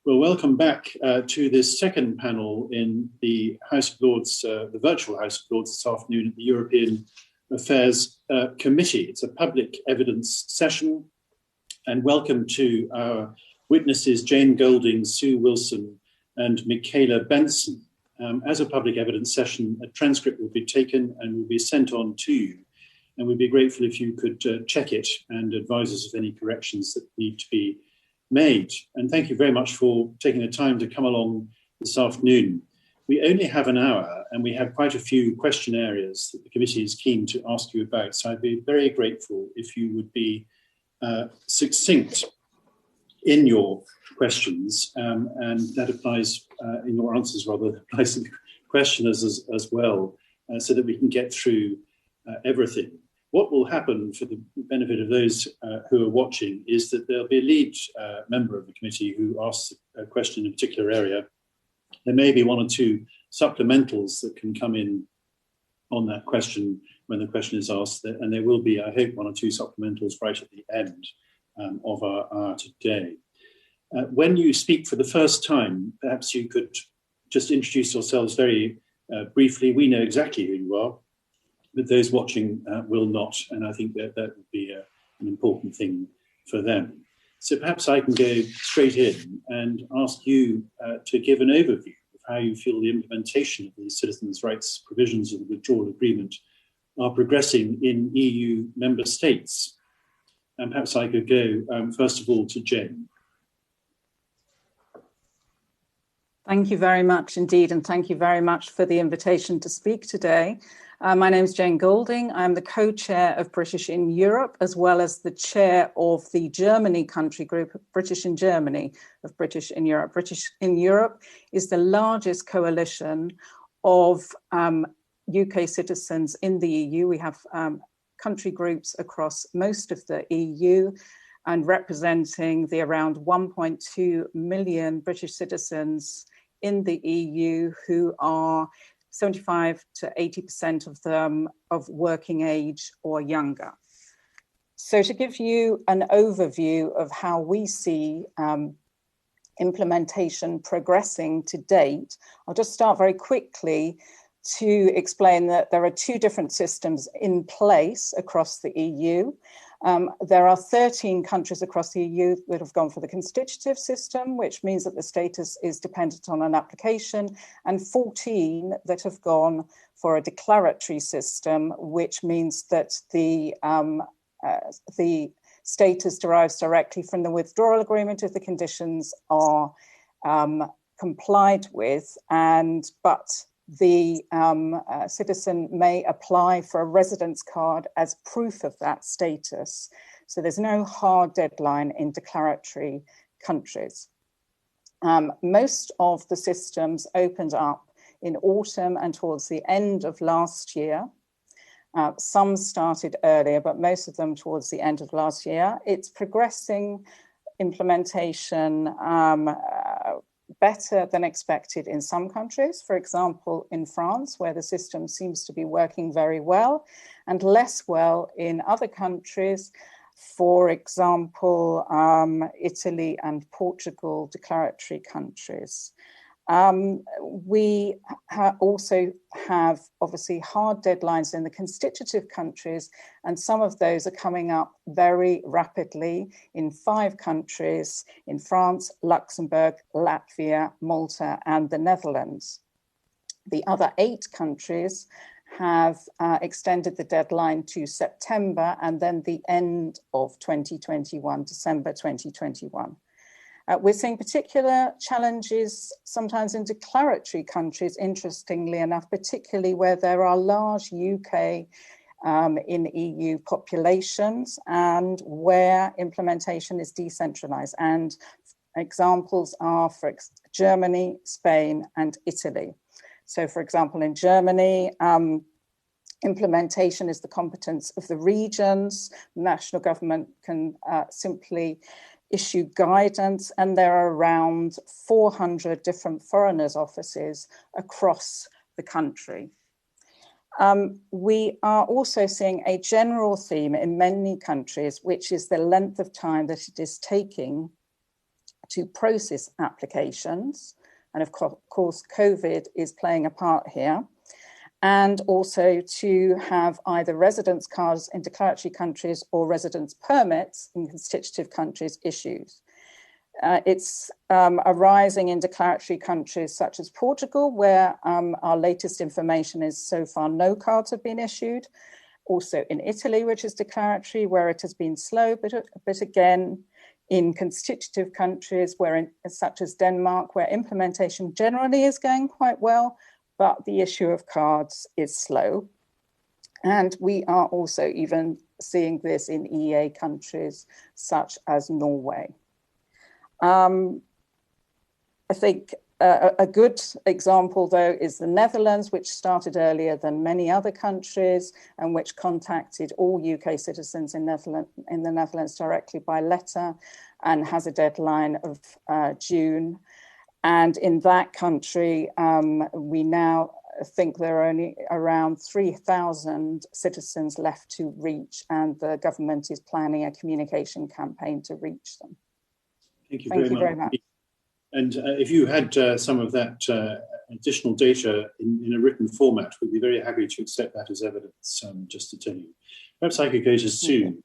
Well, welcome back to this second panel in the House of Lords, the virtual House of Lords this afternoon at the European Affairs Committee. It's a public evidence session, and welcome to our witnesses, Jane Golding, Sue Wilson, and Michaela Benson. As a public evidence session, a transcript will be taken and will be sent on to you. And we'd be grateful if you could check it and advise us of any corrections that need to be made. And thank you very much for taking the time to come along this afternoon. We only have an hour and we have quite a few question areas that the committee is keen to ask you about. So I'd be very grateful if you would be succinct in your questions, and that applies in your answers, rather, applies to the questioners as well, so that we can get through everything. What will happen, for the benefit of those who are watching, is that there'll be a lead member of the committee who asks a question in a particular area. There may be one or two supplementals that can come in on that question when the question is asked, and there will be, I hope, one or two supplementals right at the end of our hour today. When you speak for the first time, perhaps you could just introduce yourselves very briefly. We know exactly who you are, but those watching will not, and I think that would be an important thing for them. So perhaps I can go straight in and ask you to give an overview of how you feel the implementation of the citizens' rights provisions of the withdrawal agreement are progressing in EU member states. And perhaps I could go first of all to Jane. Thank you very much indeed, and thank you very much for the invitation to speak today. My name is Jane Golding. I'm the co-chair of British in Europe, as well as the chair of the Germany country group, British in Germany, of British in Europe. British in Europe is the largest coalition of UK citizens in the EU. We have country groups across most of the EU, and representing the around 1.2 million British citizens in the EU who are 75 to 80% of them of working age or younger. So to give you an overview of how we see implementation progressing to date, I'll just start very quickly to explain that there are two different systems in place across the EU. There are 13 countries across the EU that have gone for the constitutive system, which means that the status is dependent on an application, and 14 that have gone for a declaratory system, which means that the status derives directly from the withdrawal agreement if the conditions are complied with, but the citizen may apply for a residence card as proof of that status. So there's no hard deadline in declaratory countries. Most of the systems opened up in autumn and towards the end of last year. Some started earlier, but most of them towards the end of last year. It's progressing implementation better than expected in some countries, for example, in France, where the system seems to be working very well, and less well in other countries, for example, Italy and Portugal, declaratory countries. We also have obviously hard deadlines in the constitutive countries, and some of those are coming up very rapidly in 5 countries: in France, Luxembourg, Latvia, Malta, and the Netherlands. The other 8 countries have extended the deadline to September and then the end of 2021, December 2021. We're seeing particular challenges sometimes in declaratory countries, interestingly enough, particularly where there are large UK in EU populations and where implementation is decentralized. And examples are for Germany, Spain, and Italy. So for example, in Germany, implementation is the competence of the regions. National government can simply issue guidance, and there are around 400 different foreigners' offices across the country. We are also seeing a general theme in many countries, which is the length of time that it is taking to process applications. And of course, COVID is playing a part here. And also to have either residence cards in declaratory countries or residence permits in constitutive countries issued. It's arising in declaratory countries such as Portugal, where our latest information is so far no cards have been issued. Also in Italy, which is declaratory, where it has been slow, but again, in constitutive countries such as Denmark, where implementation generally is going quite well, but the issue of cards is slow. And we are also even seeing this in EEA countries such as Norway. I think a good example, though, is the Netherlands, which started earlier than many other countries and which contacted all UK citizens in the Netherlands directly by letter and has a deadline of June. And in that country, we now think there are only around 3,000 citizens left to reach, and the government is planning a communication campaign to reach them. Thank you very much. And if you had some of that additional data in a written format, we'd be very happy to accept that as evidence, just to tell you. Perhaps I could go to Sue.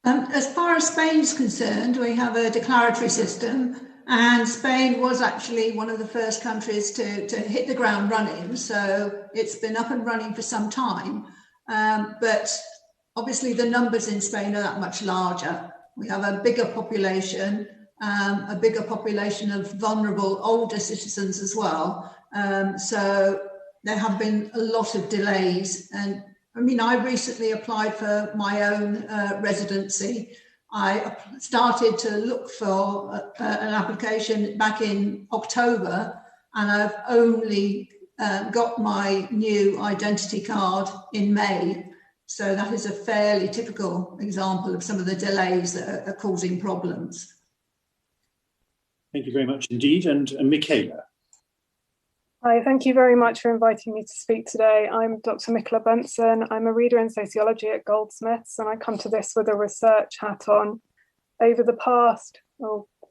As far as Spain's concerned, we have a declaratory system, and Spain was actually one of the first countries to hit the ground running. So it's been up and running for some time. But obviously the numbers in Spain are that much larger. We have a bigger population of vulnerable older citizens as well. So there have been a lot of delays. And I mean, I recently applied for my own residency. I started to look for an application back in October, and I've only got my new identity card in May. So that is a fairly typical example of some of the delays that are causing problems. Thank you very much indeed. And Michaela. Hi, thank you very much for inviting me to speak today. I'm Dr. Michaela Benson. I'm a reader in sociology at Goldsmiths, and I come to this with a research hat on. Over the past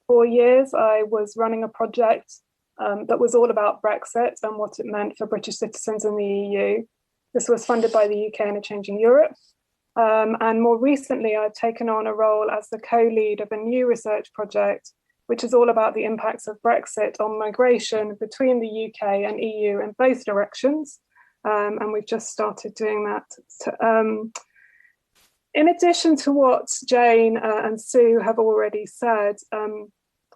4 years, I was running a project that was all about Brexit and what it meant for British citizens in the EU. This was funded by the UK and a Changing Europe. And more recently, I've taken on a role as the co-lead of a new research project, which is all about the impacts of Brexit on migration between the UK and EU in both directions. And we've just started doing that. In addition to what Jane and Sue have already said,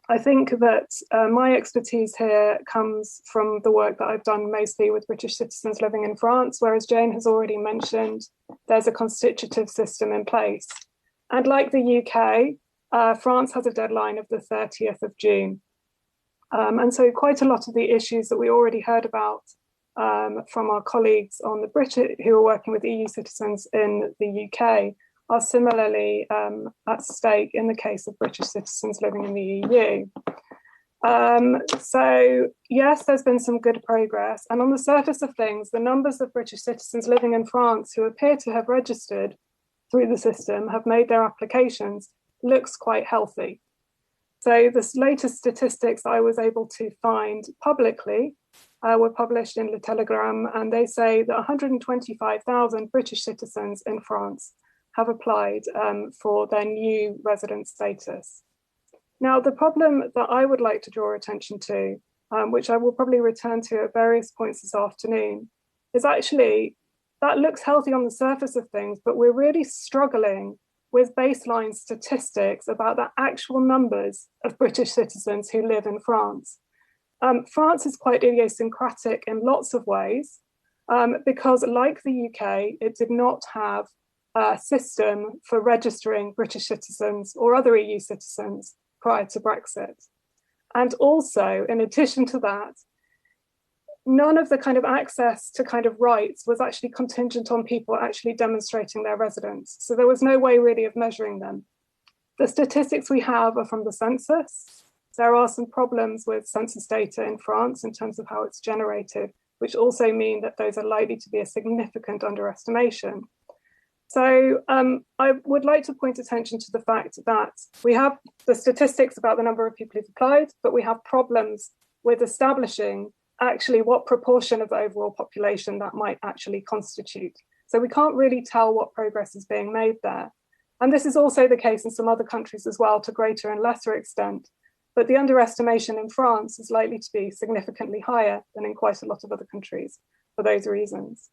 I think that my expertise here comes from the work that I've done mostly with British citizens living in France, whereas Jane has already mentioned there's a constitutive system in place. And like the UK, France has a deadline of the 30th of June. And so quite a lot of the issues that we already heard about from our colleagues on the British who are working with EU citizens in the UK are similarly at stake in the case of British citizens living in the EU. So yes, there's been some good progress. And on the surface of things, the numbers of British citizens living in France who appear to have registered through the system, have made their applications, looks quite healthy. So the latest statistics I was able to find publicly were published in Le Telegram, and they say that 125,000 British citizens in France have applied for their new resident status. Now, the problem that I would like to draw attention to, which I will probably return to at various points this afternoon, is actually that looks healthy on the surface of things, but we're really struggling with baseline statistics about the actual numbers of British citizens who live in France. France is quite idiosyncratic in lots of ways, because like the UK, it did not have a system for registering British citizens or other EU citizens prior to Brexit. And also, in addition to that, none of the kind of access to kind of rights was actually contingent on people actually demonstrating their residence. So there was no way really of measuring them. The statistics we have are from the census. There are some problems with census data in France in terms of how it's generated, which also mean that those are likely to be a significant underestimation. So I would like to point attention to the fact that we have the statistics about the number of people who've applied, but we have problems with establishing actually what proportion of the overall population that might actually constitute. So we can't really tell what progress is being made there. And this is also the case in some other countries as well, to greater and lesser extent. But the underestimation in France is likely to be significantly higher than in quite a lot of other countries for those reasons.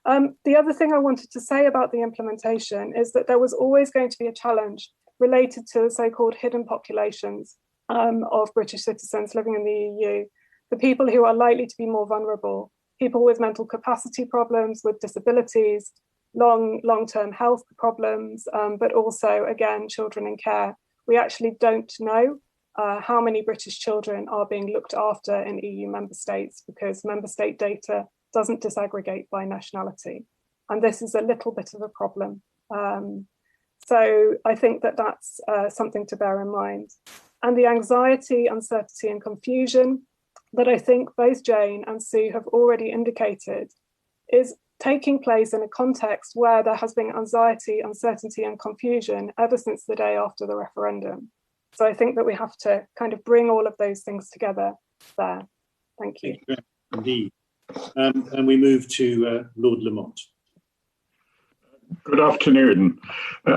The other thing I wanted to say about the implementation is that there was always going to be a challenge related to the so-called hidden populations of British citizens living in the EU, the people who are likely to be more vulnerable, people with mental capacity problems, with disabilities, long-term health problems, but also, again, children in care. We actually don't know how many British children are being looked after in EU member states, because member state data doesn't disaggregate by nationality. And this is a little bit of a problem. So I think that that's something to bear in mind. And the anxiety, uncertainty, and confusion that I think both Jane and Sue have already indicated is taking place in a context where there has been anxiety, uncertainty, and confusion ever since the day after the referendum. So I think that we have to kind of bring all of those things together there. Thank you. Indeed. And we move to Lord Lamont. Good afternoon.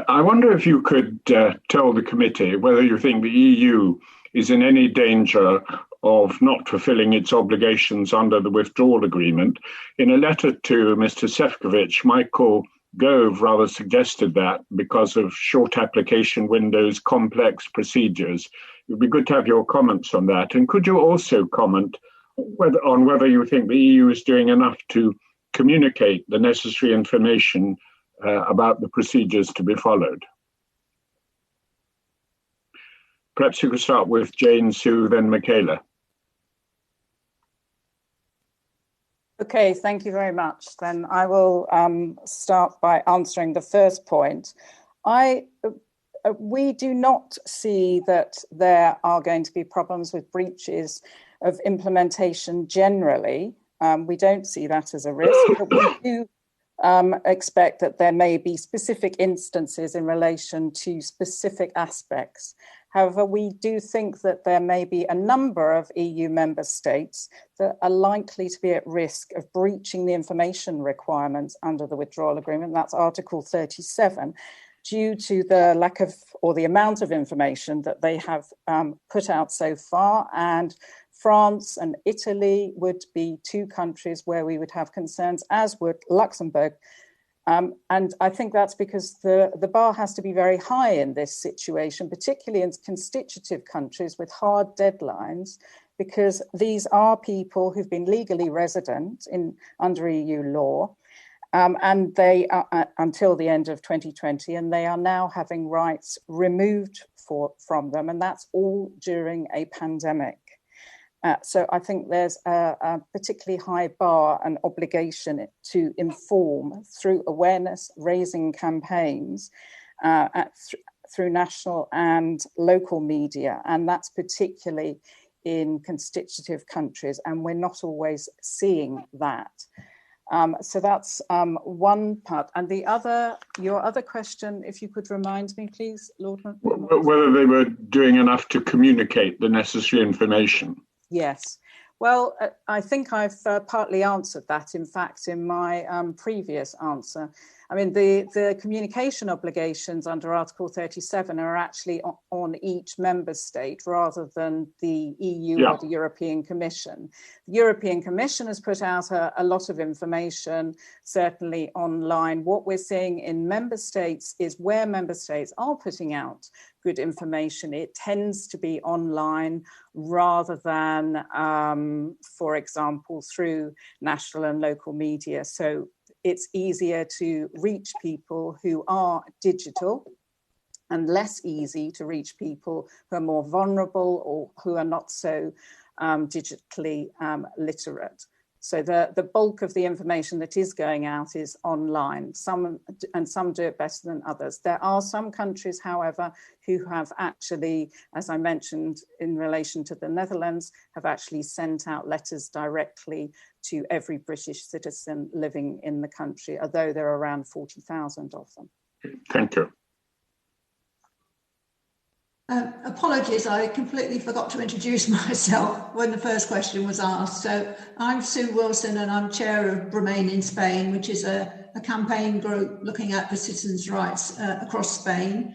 I wonder if you could tell the committee whether you think the EU is in any danger of not fulfilling its obligations under the withdrawal agreement. In a letter to Mr. Sefcovic, Michael Gove rather suggested that because of short application windows, complex procedures. It would be good to have your comments on that. And could you also comment on whether you think the EU is doing enough to communicate the necessary information about the procedures to be followed? Perhaps you could start with Jane, Sue, then Michaela. Okay, thank you very much. Then I will start by answering the first point. We do not see that there are going to be problems with breaches of implementation generally. We don't see that as a risk, but we do expect that there may be specific instances in relation to specific aspects. However, we do think that there may be a number of EU member states that are likely to be at risk of breaching the information requirements under the withdrawal agreement. That's Article 37, due to the lack of or the amount of information that they have put out so far. And France and Italy would be two countries where we would have concerns, as would Luxembourg. And I think that's because the bar has to be very high in this situation, particularly in constitutive countries with hard deadlines, because these are people who've been legally resident under EU law, and they are until the end of 2020, and they are now having rights removed from them, and that's all during a pandemic. So I think there's a particularly high bar and obligation to inform through awareness raising campaigns through national and local media. And that's particularly in constitutive countries. And we're not always seeing that. So that's one part. And your other question, if you could remind me, please, Lord. Whether they were doing enough to communicate the necessary information. Yes. Well, I think I've partly answered that, in fact, in my previous answer. I mean, the communication obligations under Article 37 are actually on each member state rather than the EU or the European Commission. The European Commission has put out a lot of information, certainly online. What we're seeing in member states is where member states are putting out good information, it tends to be online rather than, for example, through national and local media. So it's easier to reach people who are digital and less easy to reach people who are more vulnerable or who are not so digitally literate. So the bulk of the information that is going out is online. Some do it better than others. There are some countries, however, who have actually, as I mentioned in relation to the Netherlands, have actually sent out letters directly to every British citizen living in the country, although there are around 40,000 of them. Thank you. Apologies, I completely forgot to introduce myself when the first question was asked. So I'm Sue Wilson and I'm chair of Remain in Spain, which is a campaign group looking at the citizens' rights across Spain.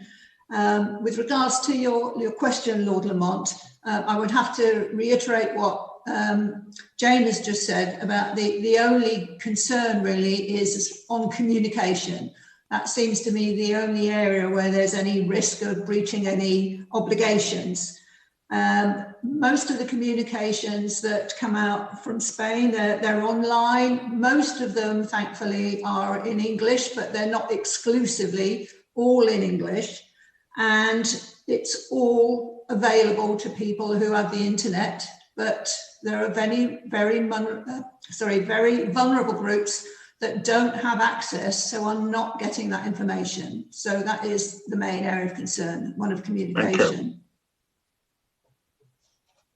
With regards to your question, Lord Lamont, I would have to reiterate what Jane has just said about the only concern really is on communication. That seems to me the only area where there's any risk of breaching any obligations. Most of the communications that come out from Spain, they're online. Most of them, thankfully, are in English, but they're not exclusively all in English. And it's all available to people who have the internet, but there are very vulnerable groups that don't have access, so are not getting that information. So that is the main area of concern, one of communication.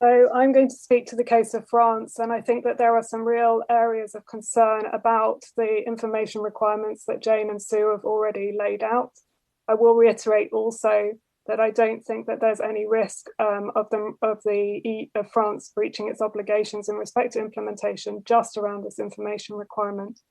So I'm going to speak to the case of France, and I think that there are some real areas of concern about the information requirements that Jane and Sue have already laid out. I will reiterate also that I don't think that there's any risk of France breaching its obligations in respect to implementation just around this information requirement.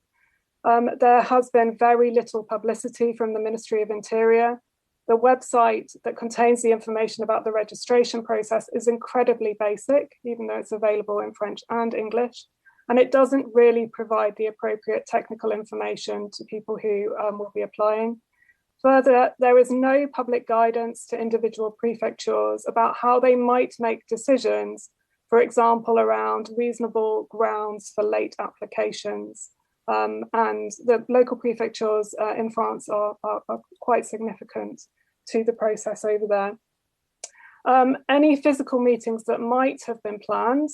There has been very little publicity from the Ministry of Interior. The website that contains the information about the registration process is incredibly basic, even though it's available in French and English, and it doesn't really provide the appropriate technical information to people who will be applying. Further, there is no public guidance to individual prefectures about how they might make decisions, for example, around reasonable grounds for late applications. And the local prefectures in France are quite significant to the process over there. Any physical meetings that might have been planned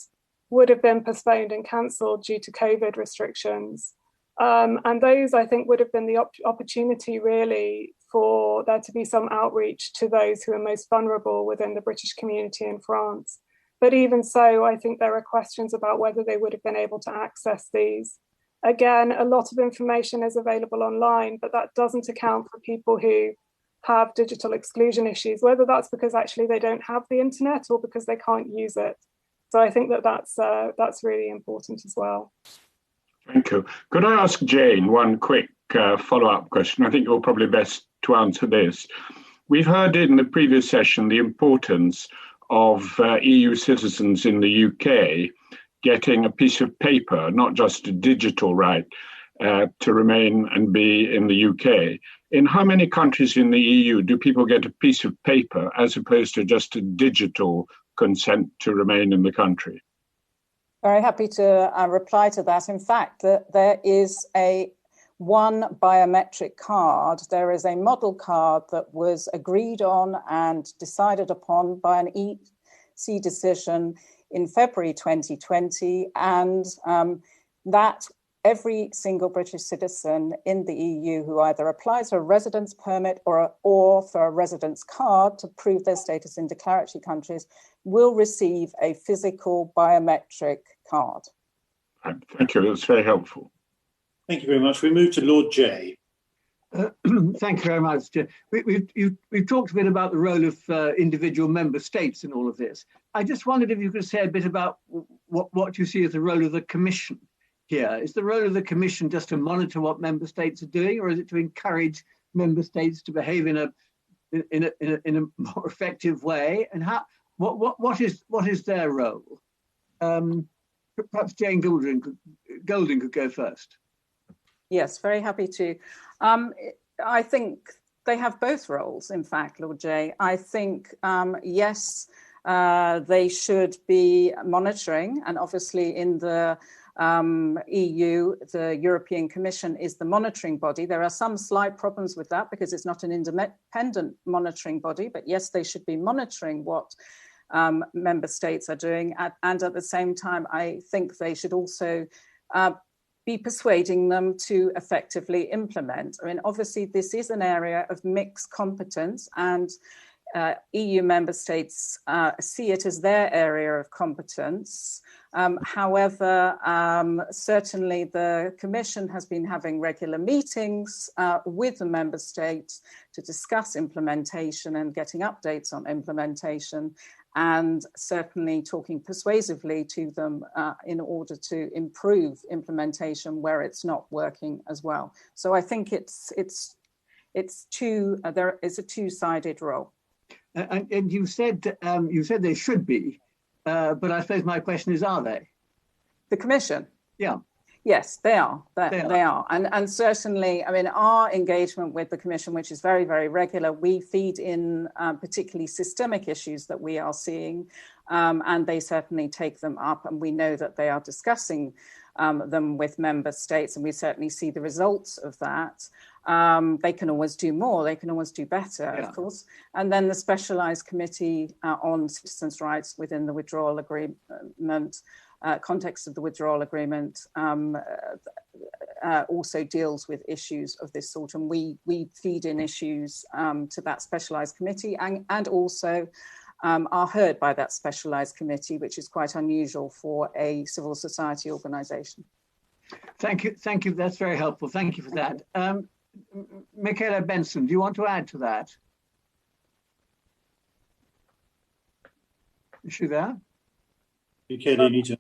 would have been postponed and cancelled due to COVID restrictions. And those, I think, would have been the opportunity really for there to be some outreach to those who are most vulnerable within the British community in France. But even so, I think there are questions about whether they would have been able to access these. Again, a lot of information is available online, but that doesn't account for people who have digital exclusion issues, whether that's because actually they don't have the internet or because they can't use it. So I think that that's really important as well. Thank you. Could I ask Jane one quick follow-up question? I think you're probably best to answer this. We've heard in the previous session the importance of EU citizens in the UK getting a piece of paper, not just a digital right, to remain and be in the UK. In how many countries in the EU do people get a piece of paper as opposed to just a digital consent to remain in the country? Very happy to reply to that. In fact, there is one biometric card. There is a model card that was agreed on and decided upon by an EC decision in February 2020, and that every single British citizen in the EU who either applies for a residence permit or for a residence card to prove their status in declaratory countries will receive a physical biometric card. Thank you, that's very helpful. Thank you very much. We move to Lord Jay. Thank you very much. We've talked a bit about the role of individual member states in all of this. I just wondered if you could say a bit about what you see as the role of the Commission here. Is the role of the Commission just to monitor what member states are doing, or is it to encourage member states to behave in a more effective way? And what is their role? Perhaps Jane Golding could go first. Yes, very happy to. I think they have both roles, in fact, Lord Jay. I think, yes, they should be monitoring, and obviously in the EU, the European Commission is the monitoring body. There are some slight problems with that because it's not an independent monitoring body, but yes, they should be monitoring what member states are doing. And at the same time, I think they should also be persuading them to effectively implement. I mean, obviously, this is an area of mixed competence, and EU member states see it as their area of competence. However, certainly the Commission has been having regular meetings with the member states to discuss implementation and getting updates on implementation, and certainly talking persuasively to them in order to improve implementation where it's not working as well. So I think there is a two-sided role. And you said they should be, but I suppose my question is, are they? The Commission? Yeah. Yes, they are. They are. And certainly, I mean, our engagement with the Commission, which is very, very regular, we feed in particularly systemic issues that we are seeing, and they certainly take them up, and we know that they are discussing them with member states, and we certainly see the results of that. They can always do more, they can always do better, of course. And then the Specialised Committee on Citizens' Rights within the Withdrawal Agreement, context of the Withdrawal Agreement, also deals with issues of this sort, and we feed in issues to that Specialised Committee, and also are heard by that Specialised Committee, which is quite unusual for a civil society organisation. Thank you. That's very helpful. Thank you for that. Michaela Benson, do you want to add to that? Is she there? Michaela, you need to.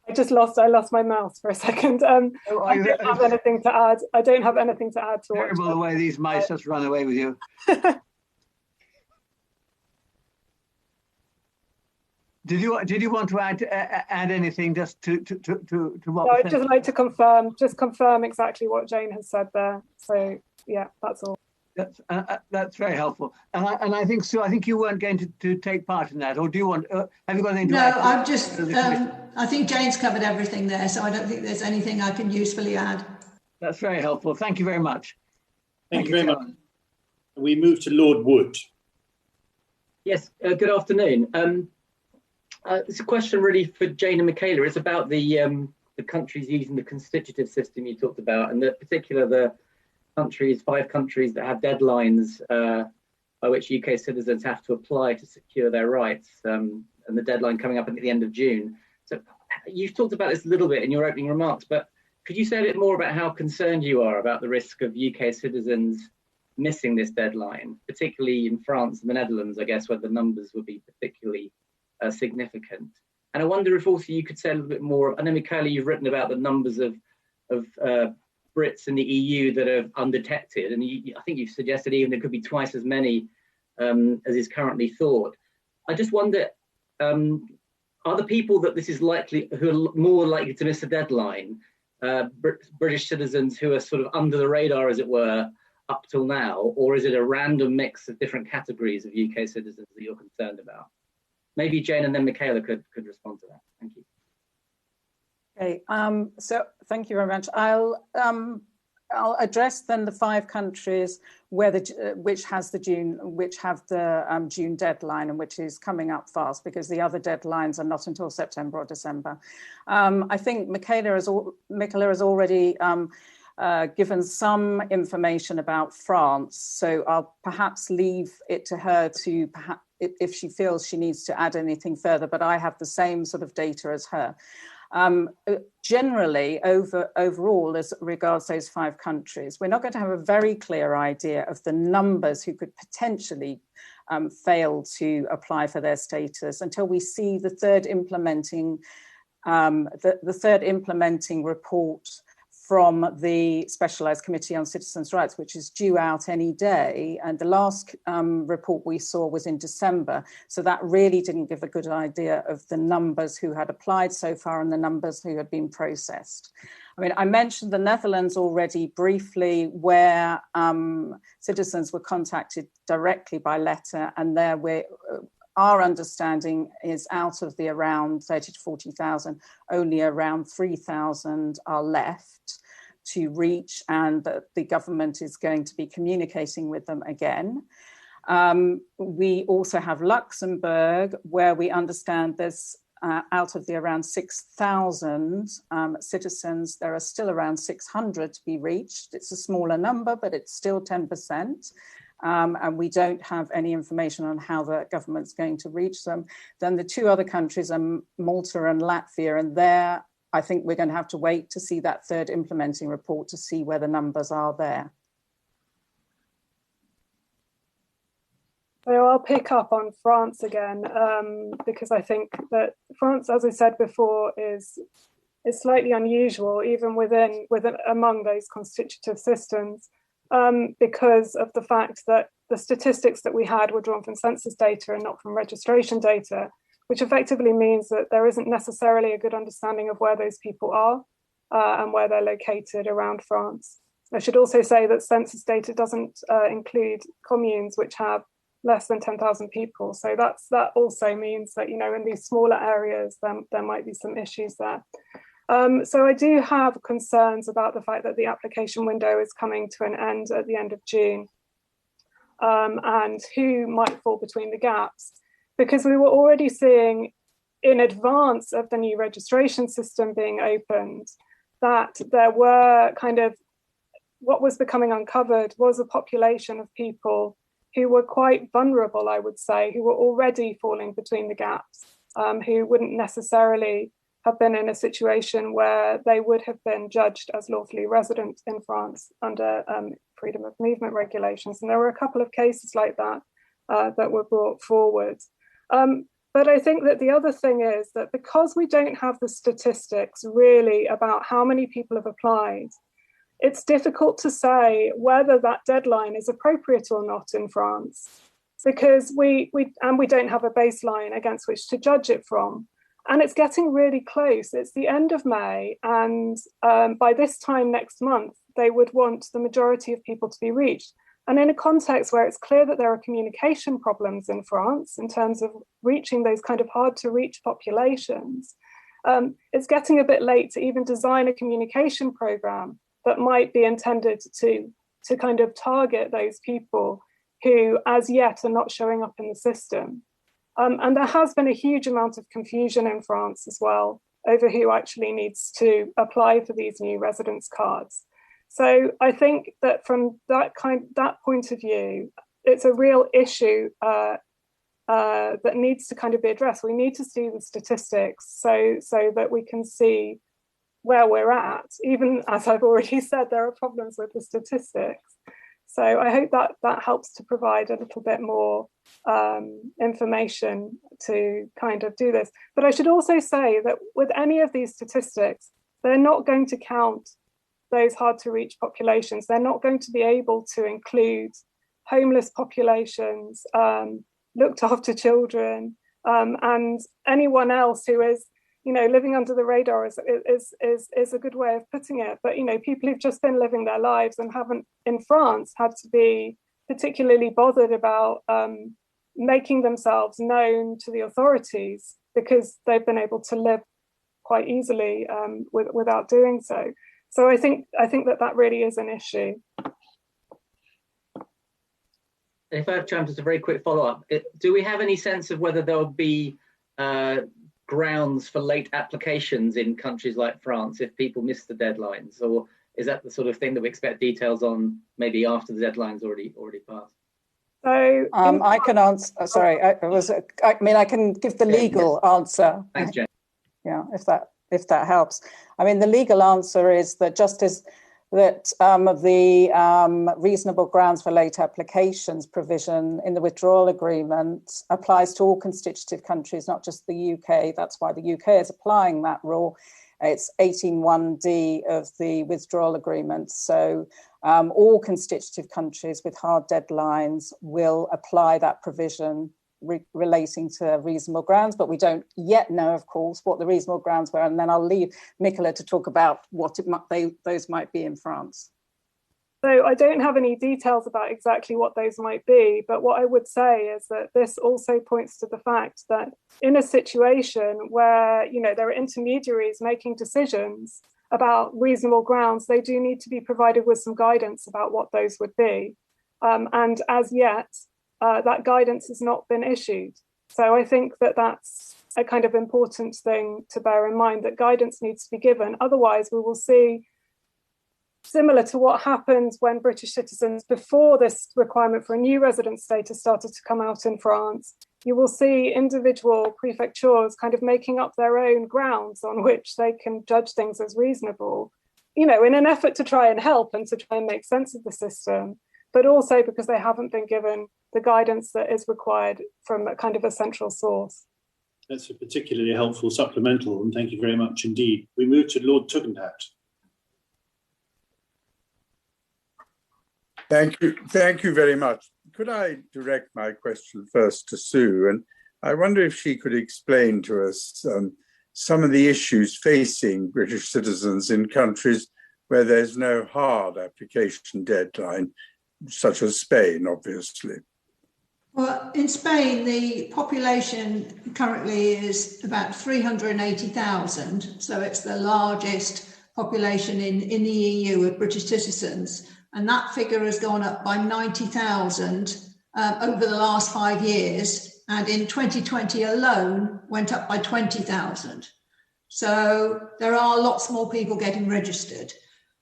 I lost my mouse for a second. I don't have anything to add. I don't have anything to add to what. Terrible the way these mice just run away with you. Did you want to add anything just to what? No, I'd just like to confirm exactly what Jane has said there. So yeah, that's all. That's very helpful. And I think, Sue, I think you weren't going to take part in that, or do you want? Have you got anything to add? No, I've just. I think Jane's covered everything there, so I don't think there's anything I can usefully add. That's very helpful. Thank you very much. Thank you very much. We move to Lord Wood. Yes. Good afternoon. It's a question really for Jane and Michaela. It's about the countries using the constitutive system you talked about, and the 5 countries that have deadlines by which UK citizens have to apply to secure their rights, and the deadline coming up at the end of June. So you've talked about this a little bit in your opening remarks, but could you say a bit more about how concerned you are about the risk of UK citizens missing this deadline, particularly in France and the Netherlands, I guess, where the numbers would be particularly significant? And I wonder if also you could say a little bit more. I know, Michaela, you've written about the numbers of Brits in the EU that are undetected, and I think you've suggested even there could be twice as many as is currently thought. I just wonder, are the people that this is likely, who are more likely to miss a deadline, British citizens who are sort of under the radar, as it were, up till now, or is it a random mix of different categories of UK citizens that you're concerned about? Maybe Jane and then Michaela could respond to that. Thank you. Okay, so thank you very much. I'll address then the 5 countries which have the June deadline, and which is coming up fast, because the other deadlines are not until September or December. I think Michaela has already given some information about France, so I'll perhaps leave it to her to if she feels she needs to add anything further, but I have the same sort of data as her. Generally, overall, as regards those 5 countries, we're not going to have a very clear idea of the numbers who could potentially fail to apply for their status until we see the third implementing report from the Specialised Committee on Citizens' Rights, which is due out any day. And the last report we saw was in December. So that really didn't give a good idea of the numbers who had applied so far and the numbers who had been processed. I mean, I mentioned the Netherlands already briefly, where citizens were contacted directly by letter, and there our understanding is out of the around 30 to 40,000, only around 3,000 are left to reach, and that the government is going to be communicating with them again. We also have Luxembourg, where we understand there's out of the around 6,000 citizens, there are still around 600 to be reached. It's a smaller number, but it's still 10%. And we don't have any information on how the government's going to reach them. Then the two other countries are Malta and Latvia, and there I think we're going to have to wait to see that third implementing report to see where the numbers are there. So I'll pick up on France again, because I think that France, as I said before, is slightly unusual, even among those constitutive systems. Because of the fact that the statistics that we had were drawn from census data and not from registration data, which effectively means that there isn't necessarily a good understanding of where those people are and where they're located around France. I should also say that census data doesn't include communes which have less than 10,000 people. So that also means that, in these smaller areas, there might be some issues there. So I do have concerns about the fact that the application window is coming to an end at the end of June, and who might fall between the gaps, because we were already seeing in advance of the new registration system being opened that there were what was becoming uncovered was a population of people who were quite vulnerable, I would say, who were already falling between the gaps, who wouldn't necessarily have been in a situation where they would have been judged as lawfully resident in France under freedom of movement regulations. And there were a couple of cases like that that were brought forward. But I think that the other thing is that because we don't have the statistics really about how many people have applied, it's difficult to say whether that deadline is appropriate or not in France, because we don't have a baseline against which to judge it from. And it's getting really close. It's the end of May, and by this time next month, they would want the majority of people to be reached. And in a context where it's clear that there are communication problems in France in terms of reaching those kind of hard to reach populations, it's getting a bit late to even design a communication program that might be intended to kind of target those people who as yet are not showing up in the system. And there has been a huge amount of confusion in France as well over who actually needs to apply for these new residence cards. So I think that from that point of view, it's a real issue that needs to kind of be addressed. We need to see the statistics so that we can see where we're at. Even as I've already said, there are problems with the statistics. So I hope that helps to provide a little bit more information to kind of do this. But I should also say that with any of these statistics, they're not going to count those hard to reach populations. They're not going to be able to include homeless populations, looked after children, and anyone else who is, living under the radar is a good way of putting it. But, people who've just been living their lives and haven't in France had to be particularly bothered about making themselves known to the authorities because they've been able to live quite easily without doing so. So I think that really is an issue. If I have time, just a very quick follow-up. Do we have any sense of whether there'll be grounds for late applications in countries like France if people miss the deadlines, or is that the sort of thing that we expect details on maybe after the deadline's already passed? So I can answer. Sorry, I can give the legal answer. Thanks, Jen. Yeah, if that helps. I mean, the legal answer is that just as that the reasonable grounds for late applications provision in the withdrawal agreement applies to all constitutive countries, not just the UK. That's why the UK is applying that rule. It's 18(1)(d) of the withdrawal agreement. So all constitutive countries with hard deadlines will apply that provision relating to reasonable grounds, but we don't yet know, of course, what the reasonable grounds were. And then I'll leave Nicola to talk about what those might be in France. So I don't have any details about exactly what those might be, but what I would say is that this also points to the fact that in a situation where, there are intermediaries making decisions about reasonable grounds, they do need to be provided with some guidance about what those would be. And as yet, that guidance has not been issued. So I think that's a kind of important thing to bear in mind, that guidance needs to be given. Otherwise, we will see, similar to what happened when British citizens, before this requirement for a new residence status started to come out in France, you will see individual prefectures kind of making up their own grounds on which they can judge things as reasonable, in an effort to try and help and to try and make sense of the system, but also because they haven't been given the guidance that is required from a kind of a central source. That's a particularly helpful supplemental, and thank you very much indeed. We move to Lord Tugendhat. Thank you very much. Could I direct my question first to Sue? And I wonder if she could explain to us some of the issues facing British citizens in countries where there's no hard application deadline, such as Spain, obviously. Well, in Spain, the population currently is about 380,000. So it's the largest population in the EU of British citizens. And that figure has gone up by 90,000 over the last 5 years. And in 2020 alone, went up by 20,000. So there are lots more people getting registered.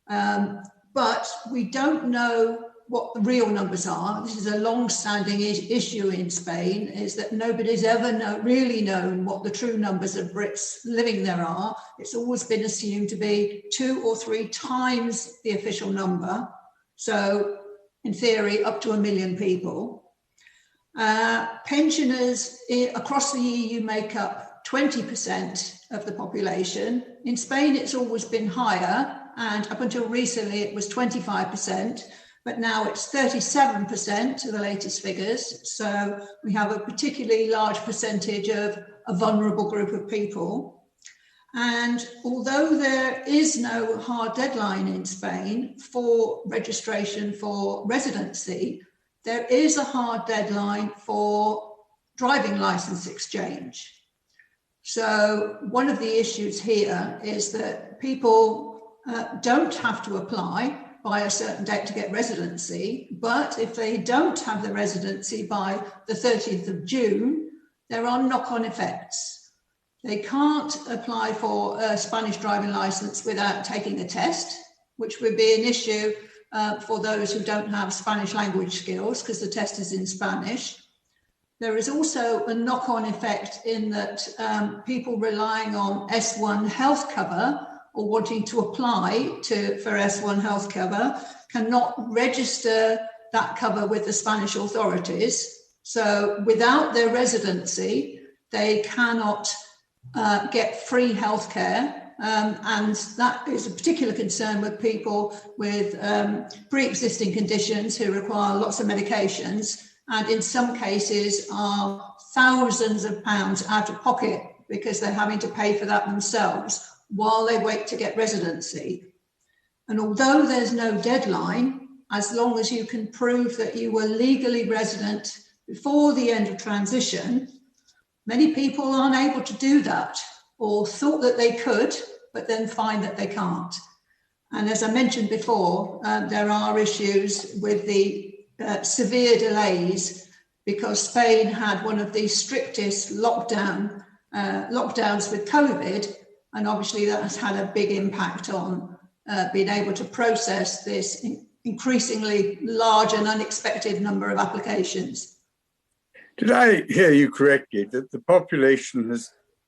But we don't know what the real numbers are. This is a long-standing issue in Spain, is that nobody's ever really known what the true numbers of Brits living there are. It's always been assumed to be 2 or 3 times the official number. So in theory, up to 1 million people. Pensioners across the EU make up 20% of the population. In Spain, it's always been higher, and up until recently, it was 25%, but now it's 37% to the latest figures. So we have a particularly large percentage of a vulnerable group of people. And although there is no hard deadline in Spain for registration for residency, there is a hard deadline for driving license exchange. So one of the issues here is that people don't have to apply by a certain date to get residency, but if they don't have the residency by the 30th of June, there are knock-on effects. They can't apply for a Spanish driving license without taking a test, which would be an issue for those who don't have Spanish language skills because the test is in Spanish. There is also a knock-on effect in that people relying on S1 health cover or wanting to apply for S1 health cover cannot register that cover with the Spanish authorities. So without their residency, they cannot get free healthcare, and that is a particular concern with people with pre-existing conditions who require lots of medications, and in some cases are thousands of pounds out of pocket because they're having to pay for that themselves while they wait to get residency. And although there's no deadline, as long as you can prove that you were legally resident before the end of transition, many people aren't able to do that, or thought that they could, but then find that they can't. And as I mentioned before, there are issues with the severe delays because Spain had one of the strictest lockdowns with COVID, and obviously that has had a big impact on being able to process this increasingly large and unexpected number of applications. Did I hear you correctly that the population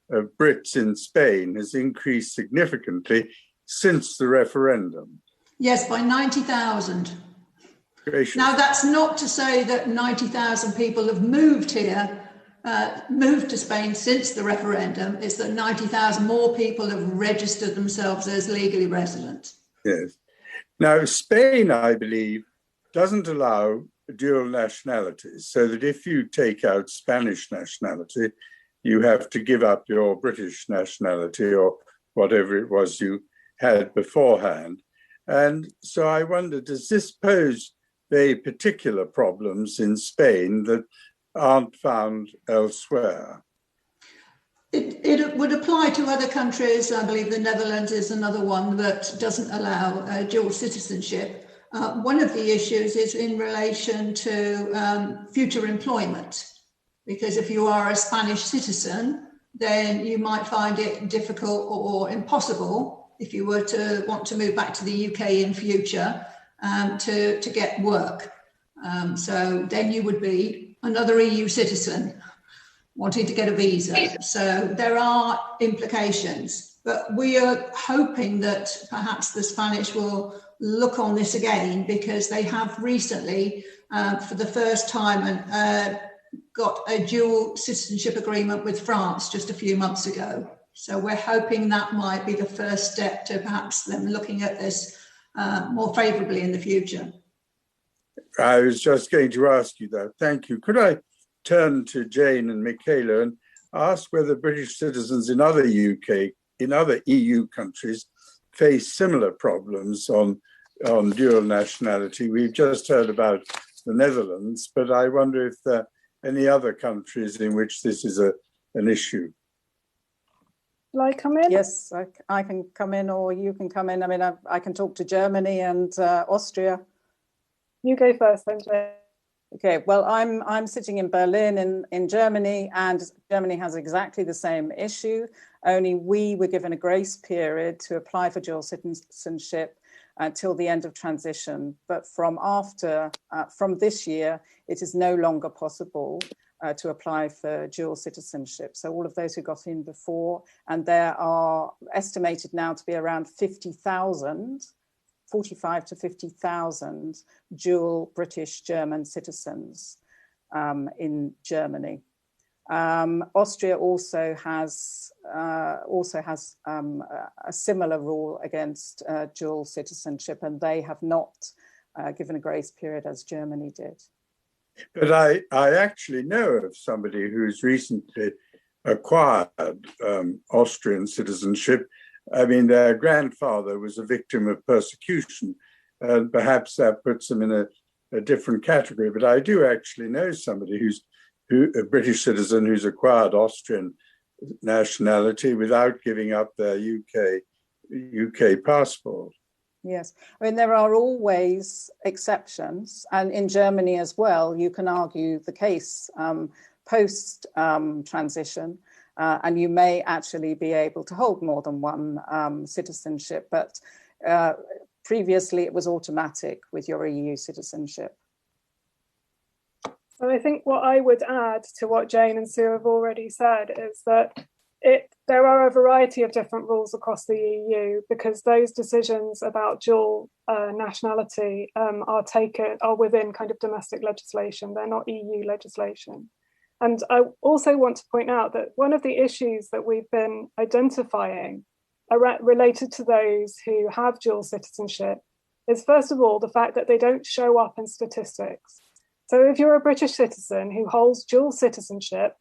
of Brits in Spain has increased significantly since the referendum? Yes, by 90,000. Gracious. Now, that's not to say that 90,000 people have moved here, moved to Spain since the referendum. It's that 90,000 more people have registered themselves as legally resident. Yes. Now, Spain, I believe, doesn't allow dual nationalities, so that if you take out Spanish nationality, you have to give up your British nationality or whatever it was you had beforehand. And so I wonder, does this pose very particular problems in Spain that aren't found elsewhere? It would apply to other countries. I believe the Netherlands is another one that doesn't allow dual citizenship. One of the issues is in relation to future employment, because if you are a Spanish citizen then you might find it difficult or impossible if you were to want to move back to the UK in future to get work. So then you would be another EU citizen wanting to get a visa. So there are implications, but we are hoping that perhaps the Spanish will look on this again, because they have recently, for the first time, got a dual citizenship agreement with France just a few months ago. So we're hoping that might be the first step to perhaps them looking at this more favourably in the future. I was just going to ask you that. Thank you. Could I turn to Jane and Michaela and ask whether British citizens in other EU countries face similar problems on dual nationality? We've just heard about the Netherlands, but I wonder if there are any other countries in which this is an issue. Will I come in? Yes, I can come in, or you can come in. I mean, I can talk to Germany and Austria. You go first, then, Jane. Okay, well, I'm sitting in Berlin in Germany, and Germany has exactly the same issue, only we were given a grace period to apply for dual citizenship until the end of transition. But from this year, it is no longer possible to apply for dual citizenship. So all of those who got in before, and there are estimated now to be around 45 to 50,000 dual British-German citizens in Germany. Austria also has a similar rule against dual citizenship, and they have not given a grace period as Germany did. But I actually know of somebody who's recently acquired Austrian citizenship. I mean, their grandfather was a victim of persecution, and perhaps that puts them in a different category. But I do actually know somebody who's a British citizen who's acquired Austrian nationality without giving up their UK passport. Yes, I mean, there are always exceptions, and in Germany as well, you can argue the case post-transition, and you may actually be able to hold more than one citizenship, but previously it was automatic with your EU citizenship. So I think what I would add to what Jane and Sue have already said is that there are a variety of different rules across the EU, because those decisions about dual nationality are within kind of domestic legislation. They're not EU legislation. And I also want to point out that one of the issues that we've been identifying related to those who have dual citizenship is, first of all, the fact that they don't show up in statistics. So if you're a British citizen who holds dual citizenship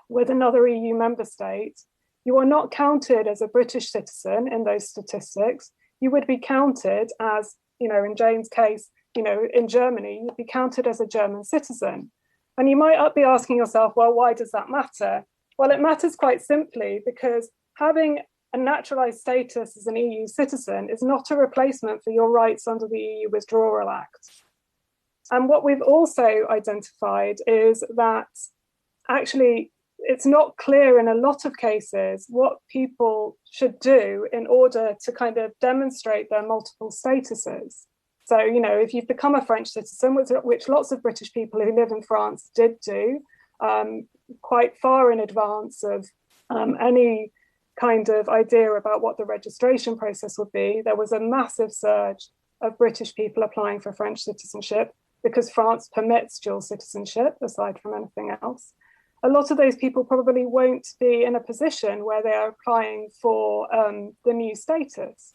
with another EU member state, you are not counted as a British citizen in those statistics. You would be counted as, in Jane's case, in Germany, you'd be counted as a German citizen. And you might be asking yourself, well, why does that matter? Well, it matters quite simply because having a naturalized status as an EU citizen is not a replacement for your rights under the EU Withdrawal Act. And what we've also identified is that actually it's not clear in a lot of cases what people should do in order to kind of demonstrate their multiple statuses. So, if you've become a French citizen, which lots of British people who live in France did do, quite far in advance of any kind of idea about what the registration process would be, there was a massive surge of British people applying for French citizenship because France permits dual citizenship, aside from anything else. A lot of those people probably won't be in a position where they are applying for the new status,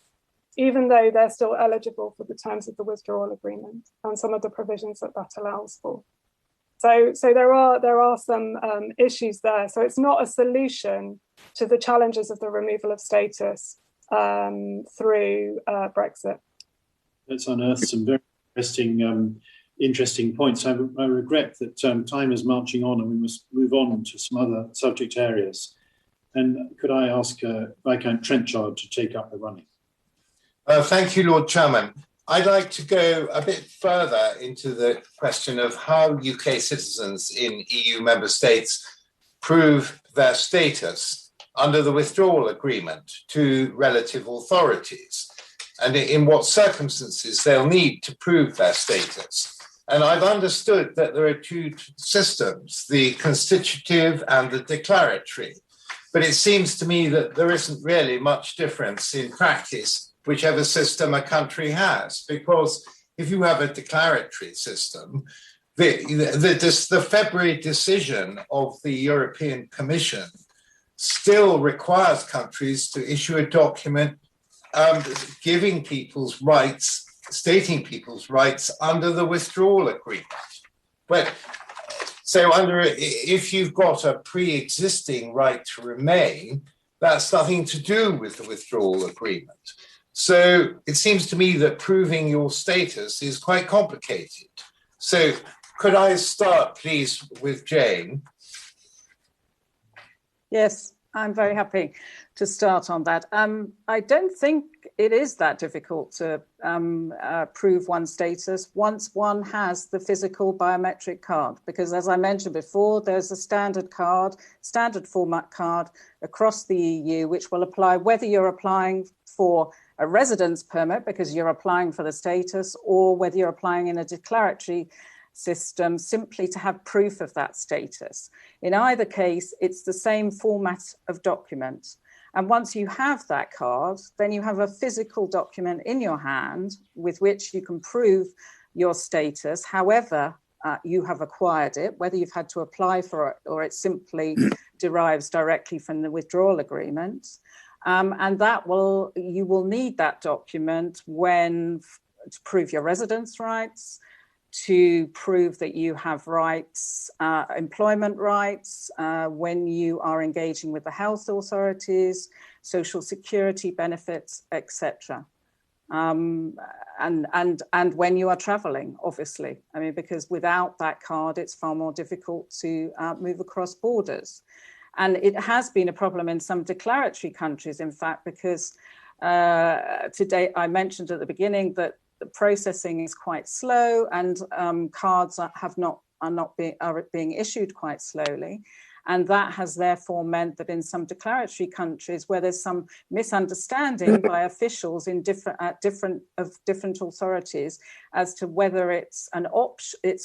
even though they're still eligible for the terms of the withdrawal agreement and some of the provisions that allows for. So there are some issues there. So it's not a solution to the challenges of the removal of status through Brexit. Let's unearth some very interesting points. I regret that time is marching on and we must move on to some other subject areas. And could I ask Viscount Trenchard to take up the running? Thank you, Lord Chairman. I'd like to go a bit further into the question of how UK citizens in EU member states prove their status under the withdrawal agreement to relative authorities, and in what circumstances they'll need to prove their status. And I've understood that there are two systems, the constitutive and the declaratory. But it seems to me that there isn't really much difference in practice, whichever system a country has, because if you have a declaratory system, the February decision of the European Commission still requires countries to issue a document giving people's rights, stating people's rights under the withdrawal agreement. But so if you've got a pre-existing right to remain, that's nothing to do with the withdrawal agreement. So it seems to me that proving your status is quite complicated. So could I start, please, with Jane? Yes, I'm very happy to start on that. I don't think it is that difficult to prove one's status once one has the physical biometric card, because as I mentioned before, there's a standard format card across the EU, which will apply whether you're applying for a residence permit because you're applying for the status, or whether you're applying in a declaratory system simply to have proof of that status. In either case, it's the same format of document. And once you have that card, then you have a physical document in your hand with which you can prove your status, however you have acquired it, whether you've had to apply for it or it simply derives directly from the withdrawal agreement. And you will need that document to prove your residence rights, to prove that you have rights, employment rights, when you are engaging with the health authorities, social security benefits, etc. And when you are traveling, obviously. I mean, because without that card, it's far more difficult to move across borders. And it has been a problem in some declaratory countries, in fact, because today I mentioned at the beginning that the processing is quite slow, and cards are being issued quite slowly. And that has therefore meant that in some declaratory countries where there's some misunderstanding by officials in different authorities as to whether it's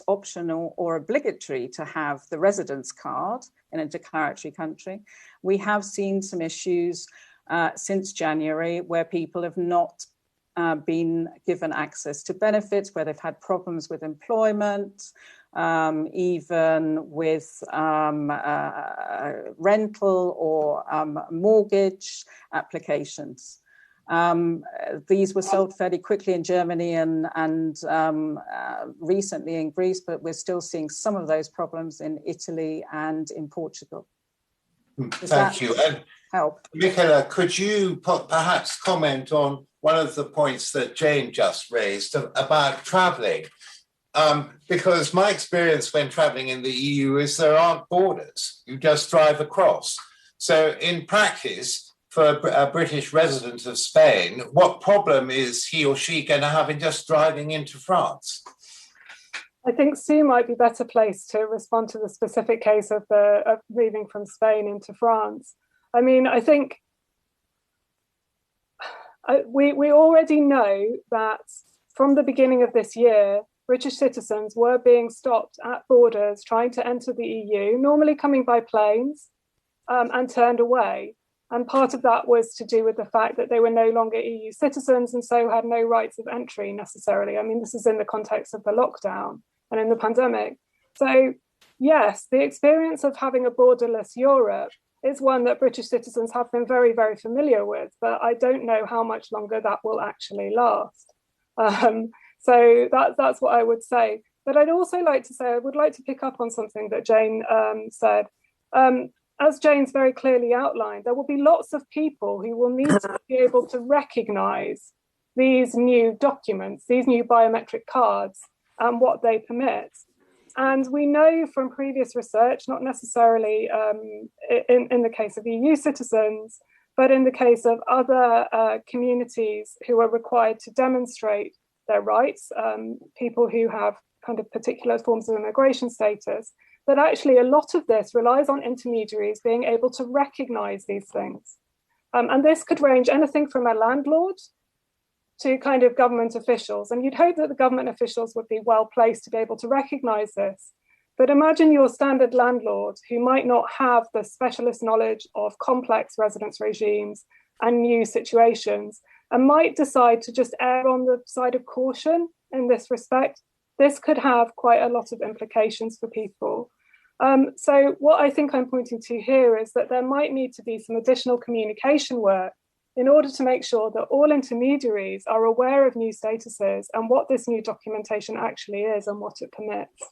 optional or obligatory to have the residence card in a declaratory country, we have seen some issues since January where people have not been given access to benefits, where they've had problems with employment, even with rental or mortgage applications. These were solved fairly quickly in Germany and recently in Greece, but we're still seeing some of those problems in Italy and in Portugal. Thank you. And help? Michaela, could you perhaps comment on one of the points that Jane just raised about travelling? Because my experience when travelling in the EU is there aren't borders. You just drive across. So in practice, for a British resident of Spain, what problem is he or she going to have in just driving into France? I think Sue might be better placed to respond to the specific case of moving from Spain into France. I mean, I think we already know that from the beginning of this year, British citizens were being stopped at borders trying to enter the EU, normally coming by planes, and turned away. And part of that was to do with the fact that they were no longer EU citizens and so had no rights of entry necessarily. I mean, this is in the context of the lockdown and in the pandemic. So yes, the experience of having a borderless Europe is one that British citizens have been very, very familiar with, but I don't know how much longer that will actually last. So that's what I would say. But I'd also like to say, I would like to pick up on something that Jane said. As Jane's very clearly outlined, there will be lots of people who will need to be able to recognise these new documents, these new biometric cards, and what they permit. And we know from previous research, not necessarily in the case of EU citizens, but in the case of other communities who are required to demonstrate their rights, people who have kind of particular forms of immigration status, that actually a lot of this relies on intermediaries being able to recognize these things. And this could range anything from a landlord to kind of government officials. And you'd hope that the government officials would be well placed to be able to recognize this. But imagine your standard landlord who might not have the specialist knowledge of complex residence regimes and new situations, and might decide to just err on the side of caution in this respect. This could have quite a lot of implications for people. So what I think I'm pointing to here is that there might need to be some additional communication work in order to make sure that all intermediaries are aware of new statuses and what this new documentation actually is and what it permits.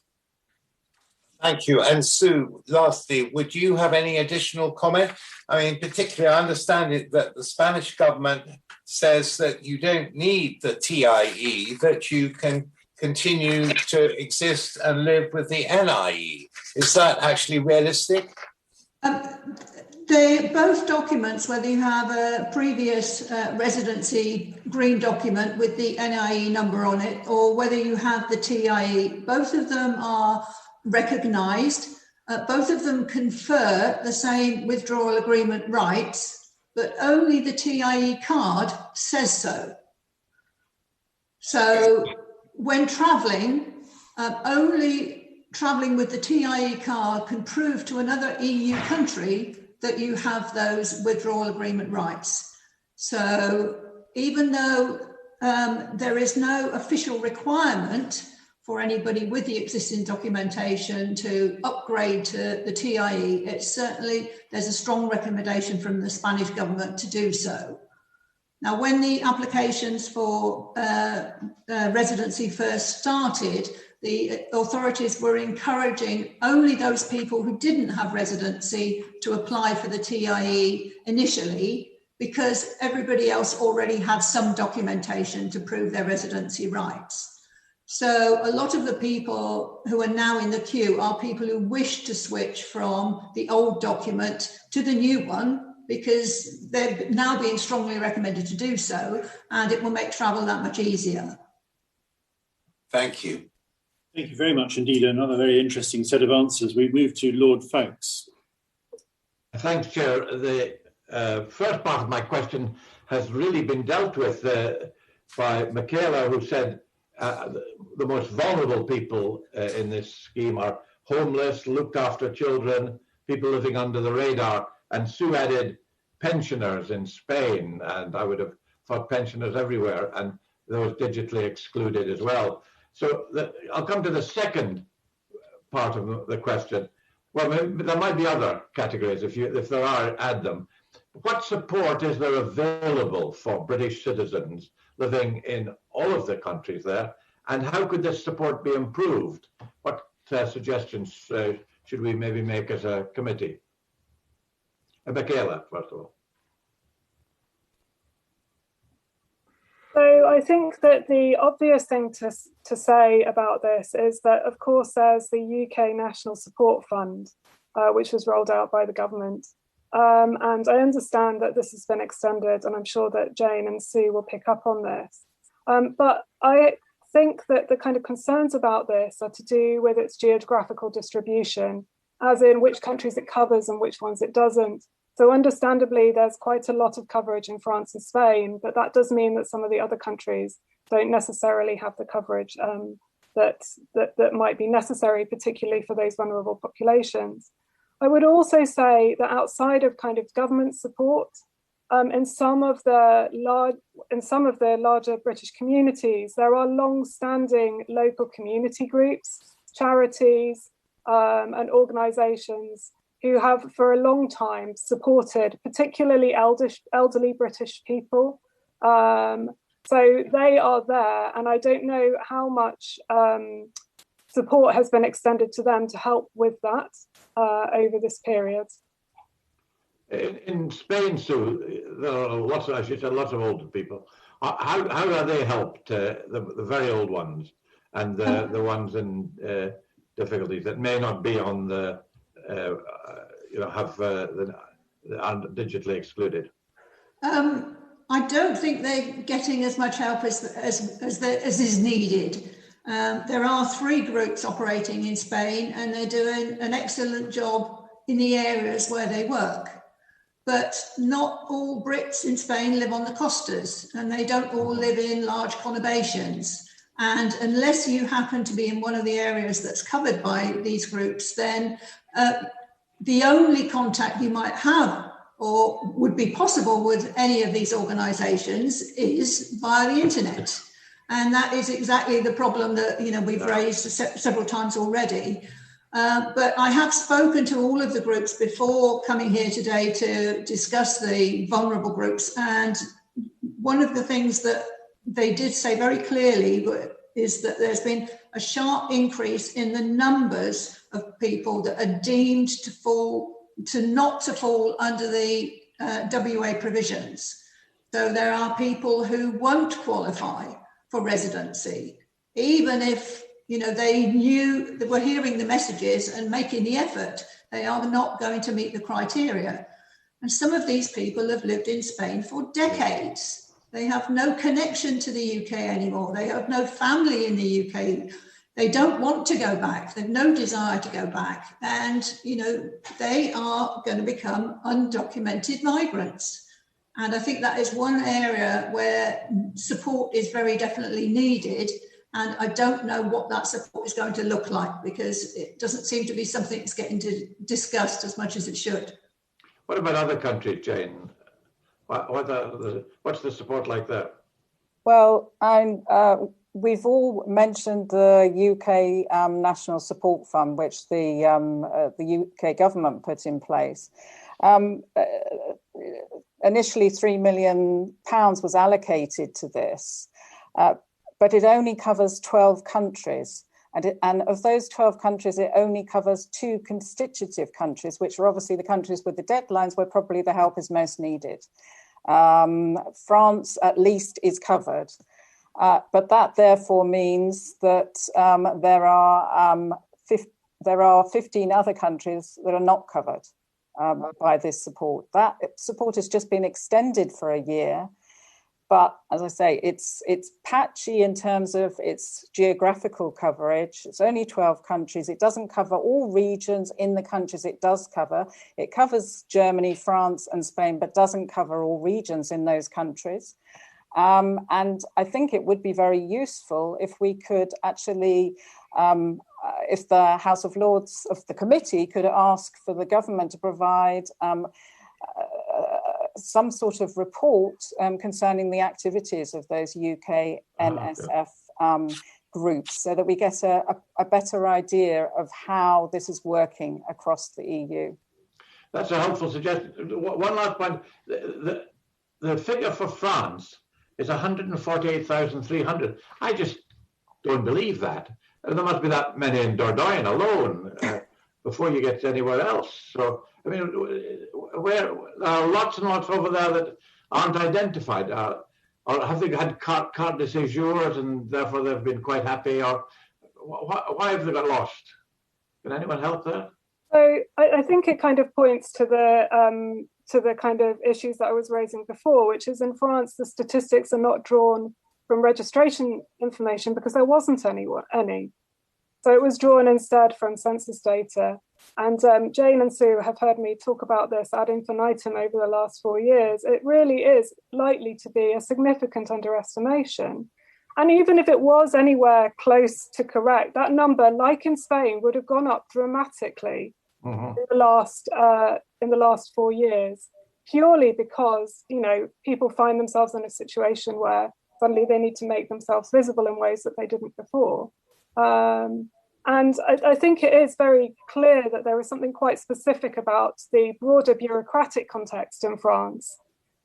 Thank you. And Sue, lastly, would you have any additional comment? I mean, particularly, I understand it that the Spanish government says that you don't need the TIE, that you can continue to exist and live with the NIE. Is that actually realistic? Both documents, whether you have a previous residency green document with the NIE number on it, or whether you have the TIE, both of them are recognised. Both of them confer the same withdrawal agreement rights, but only the TIE card says so. So when travelling, only travelling with the TIE card can prove to another EU country that you have those withdrawal agreement rights. So even though there is no official requirement for anybody with the existing documentation to upgrade to the TIE, there's a strong recommendation from the Spanish government to do so. Now, when the applications for residency first started, the authorities were encouraging only those people who didn't have residency to apply for the TIE initially, because everybody else already had some documentation to prove their residency rights. So a lot of the people who are now in the queue are people who wish to switch from the old document to the new one, because they're now being strongly recommended to do so, and it will make travel that much easier. Thank you. Thank you very much indeed. Another very interesting set of answers. We move to Lord Foulkes. Thanks, Chair. The first part of my question has really been dealt with by Michaela, who said the most vulnerable people in this scheme are homeless, looked after children, people living under the radar. And Sue added pensioners in Spain, and I would have thought pensioners everywhere, and those digitally excluded as well. So I'll come to the second part of the question. Well, there might be other categories. If there are, add them. What support is there available for British citizens living in all of the countries there? And how could this support be improved? What suggestions should we maybe make as a committee? Michaela, first of all. So I think that the obvious thing to say about this is that, of course, there's the UK National Support Fund, which was rolled out by the government. And I understand that this has been extended, and I'm sure that Jane and Sue will pick up on this. But I think that the kind of concerns about this are to do with its geographical distribution, as in which countries it covers and which ones it doesn't. So understandably, there's quite a lot of coverage in France and Spain, but that does mean that some of the other countries don't necessarily have the coverage that might be necessary, particularly for those vulnerable populations. I would also say that outside of kind of government support, in some of the larger British communities, there are long-standing local community groups, charities, and organisations who have for a long time supported particularly elderly British people. So they are there, and I don't know how much support has been extended to them to help with that over this period. In Spain, Sue, there are lots of older people. How are they helped, the very old ones and the ones in difficulties that may not be on the are digitally excluded? I don't think they're getting as much help as is needed. There are 3 groups operating in Spain, and they're doing an excellent job in the areas where they work. But not all Brits in Spain live on the costas, and they don't all live in large conurbations. And unless you happen to be in one of the areas that's covered by these groups, then the only contact you might have or would be possible with any of these organisations is via the internet. And that is exactly the problem that we've raised several times already. But I have spoken to all of the groups before coming here today to discuss the vulnerable groups. And one of the things that they did say very clearly is that there's been a sharp increase in the numbers of people that are deemed not to fall under the WA provisions. So there are people who won't qualify for residency, even if they knew they were hearing the messages and making the effort. They are not going to meet the criteria. And some of these people have lived in Spain for decades. They have no connection to the UK anymore. They have no family in the UK. They don't want to go back. They have no desire to go back. And, they are going to become undocumented migrants. And I think that is one area where support is very definitely needed. And I don't know what that support is going to look like, because it doesn't seem to be something that's getting discussed as much as it should. What about other countries, Jane? What's the support like there? Well, we've all mentioned the UK National Support Fund, which the UK government put in place. Initially, £3 million was allocated to this, but it only covers 12 countries. And of those 12 countries, it only covers 2 constitutive countries, which are obviously the countries with the deadlines where probably the help is most needed. France, at least, is covered. But that therefore means that there are 15 other countries that are not covered by this support. That support has just been extended for a year. But as I say, it's patchy in terms of its geographical coverage. It's only 12 countries. It doesn't cover all regions in the countries it does cover. It covers Germany, France, and Spain, but doesn't cover all regions in those countries. And I think it would be very useful if we could actually, if the House of Lords of the committee could ask for the government to provide some sort of report concerning the activities of those UK NSF groups, so that we get a better idea of how this is working across the EU. That's a helpful suggestion. One last point. The figure for France is 148,300. I just don't believe that. There must be that many in Dordogne alone before you get to anywhere else. So, I mean, there are lots and lots over there that aren't identified. Or have they had carte de séjour and therefore they've been quite happy? Or why have they got lost? Can anyone help there? So I think it kind of points to the kind of issues that I was raising before, which is in France, the statistics are not drawn from registration information because there wasn't any. So it was drawn instead from census data. And Jane and Sue have heard me talk about this ad infinitum over the last 4 years. It really is likely to be a significant underestimation. And even if it was anywhere close to correct, that number, like in Spain, would have gone up dramatically in the last 4 years, purely because, people find themselves in a situation where suddenly they need to make themselves visible in ways that they didn't before. And I think it is very clear that there is something quite specific about the broader bureaucratic context in France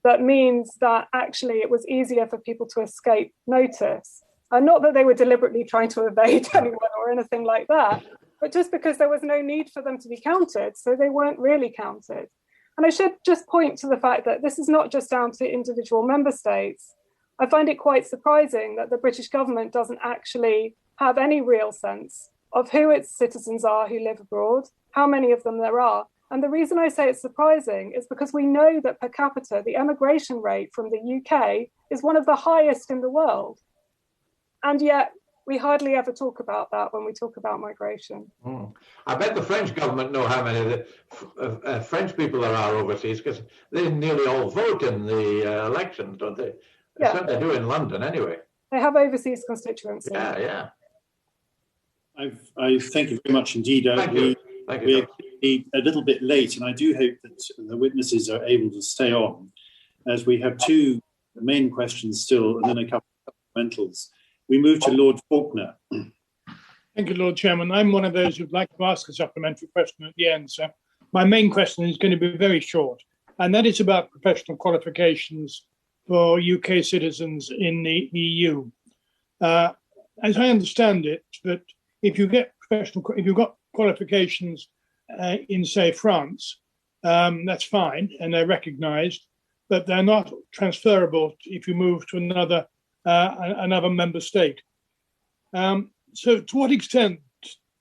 that means that actually it was easier for people to escape notice. And not that they were deliberately trying to evade anyone or anything like that, but just because there was no need for them to be counted, so they weren't really counted. And I should just point to the fact that this is not just down to individual member states. I find it quite surprising that the British government doesn't actually have any real sense of who its citizens are who live abroad, how many of them there are. And the reason I say it's surprising is because we know that per capita, the emigration rate from the UK is one of the highest in the world. And yet we hardly ever talk about that when we talk about migration. I bet the French government know how many French people there are overseas, because they nearly all vote in the elections, don't they? Yeah. They certainly do in London anyway. They have overseas constituencies. Yeah. I thank you very much indeed. Thank you. We're a little bit late, and I do hope that the witnesses are able to stay on, as we have two main questions still and then a couple of supplementals. We move to Lord Faulkner. Thank you, Lord Chairman. I'm one of those who'd like to ask a supplementary question at the end, sir. My main question is going to be very short, and that is about professional qualifications for UK citizens in the EU. As I understand it, that if you've got qualifications in, say, France, that's fine, and they're recognised, but they're not transferable if you move to another member state. So to what extent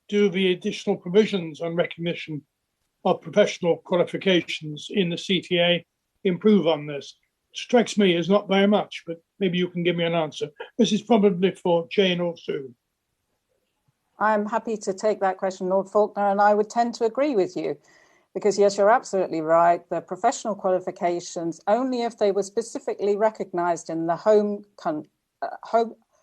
do the additional provisions on recognition of professional qualifications in the CTA improve on this? Strikes me as not very much, but maybe you can give me an answer. This is probably for Jane or Sue. I'm happy to take that question, Lord Faulkner, and I would tend to agree with you. Because yes, you're absolutely right. The professional qualifications, only if they were specifically recognised in the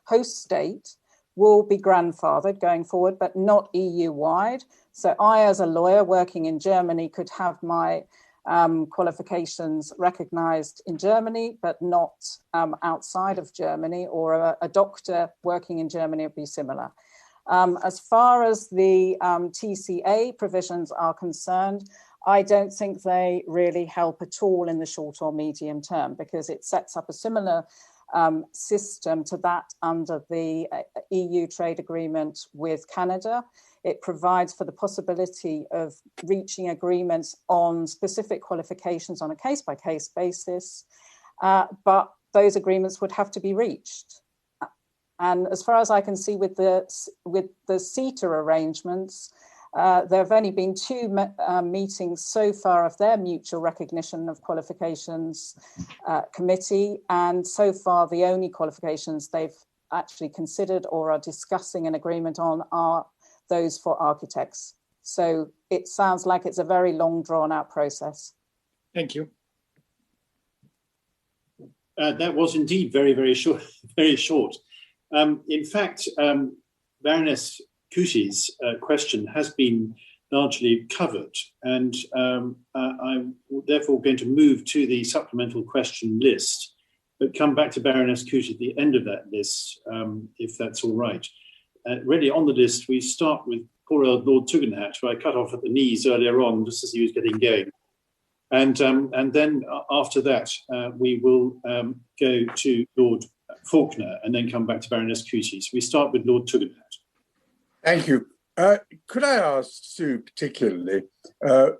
host state, will be grandfathered going forward, but not EU-wide. So I, as a lawyer working in Germany, could have my qualifications recognised in Germany, but not outside of Germany, or a doctor working in Germany would be similar. As far as the TCA provisions are concerned, I don't think they really help at all in the short or medium term, because it sets up a similar system to that under the EU trade agreement with Canada. It provides for the possibility of reaching agreements on specific qualifications on a case-by-case basis, but those agreements would have to be reached. And as far as I can see with the CETA arrangements, there have only been two meetings so far of their mutual recognition of qualifications committee, and so far the only qualifications they've actually considered or are discussing an agreement on are those for architects. So it sounds like it's a very long, drawn-out process. Thank you. That was indeed very, very short. Very short. In fact, Baroness Cooty's question has been largely covered, and I'm therefore going to move to the supplemental question list, but come back to Baroness Cooty at the end of that list, if that's all right. Really on the list, we start with poor old Lord Tugendhat, who I cut off at the knees earlier on, just as he was getting going. And then after that, we will go to Lord Faulkner and then come back to Baroness Cooty. So we start with Lord Tugendhat. Thank you. Could I ask Sue particularly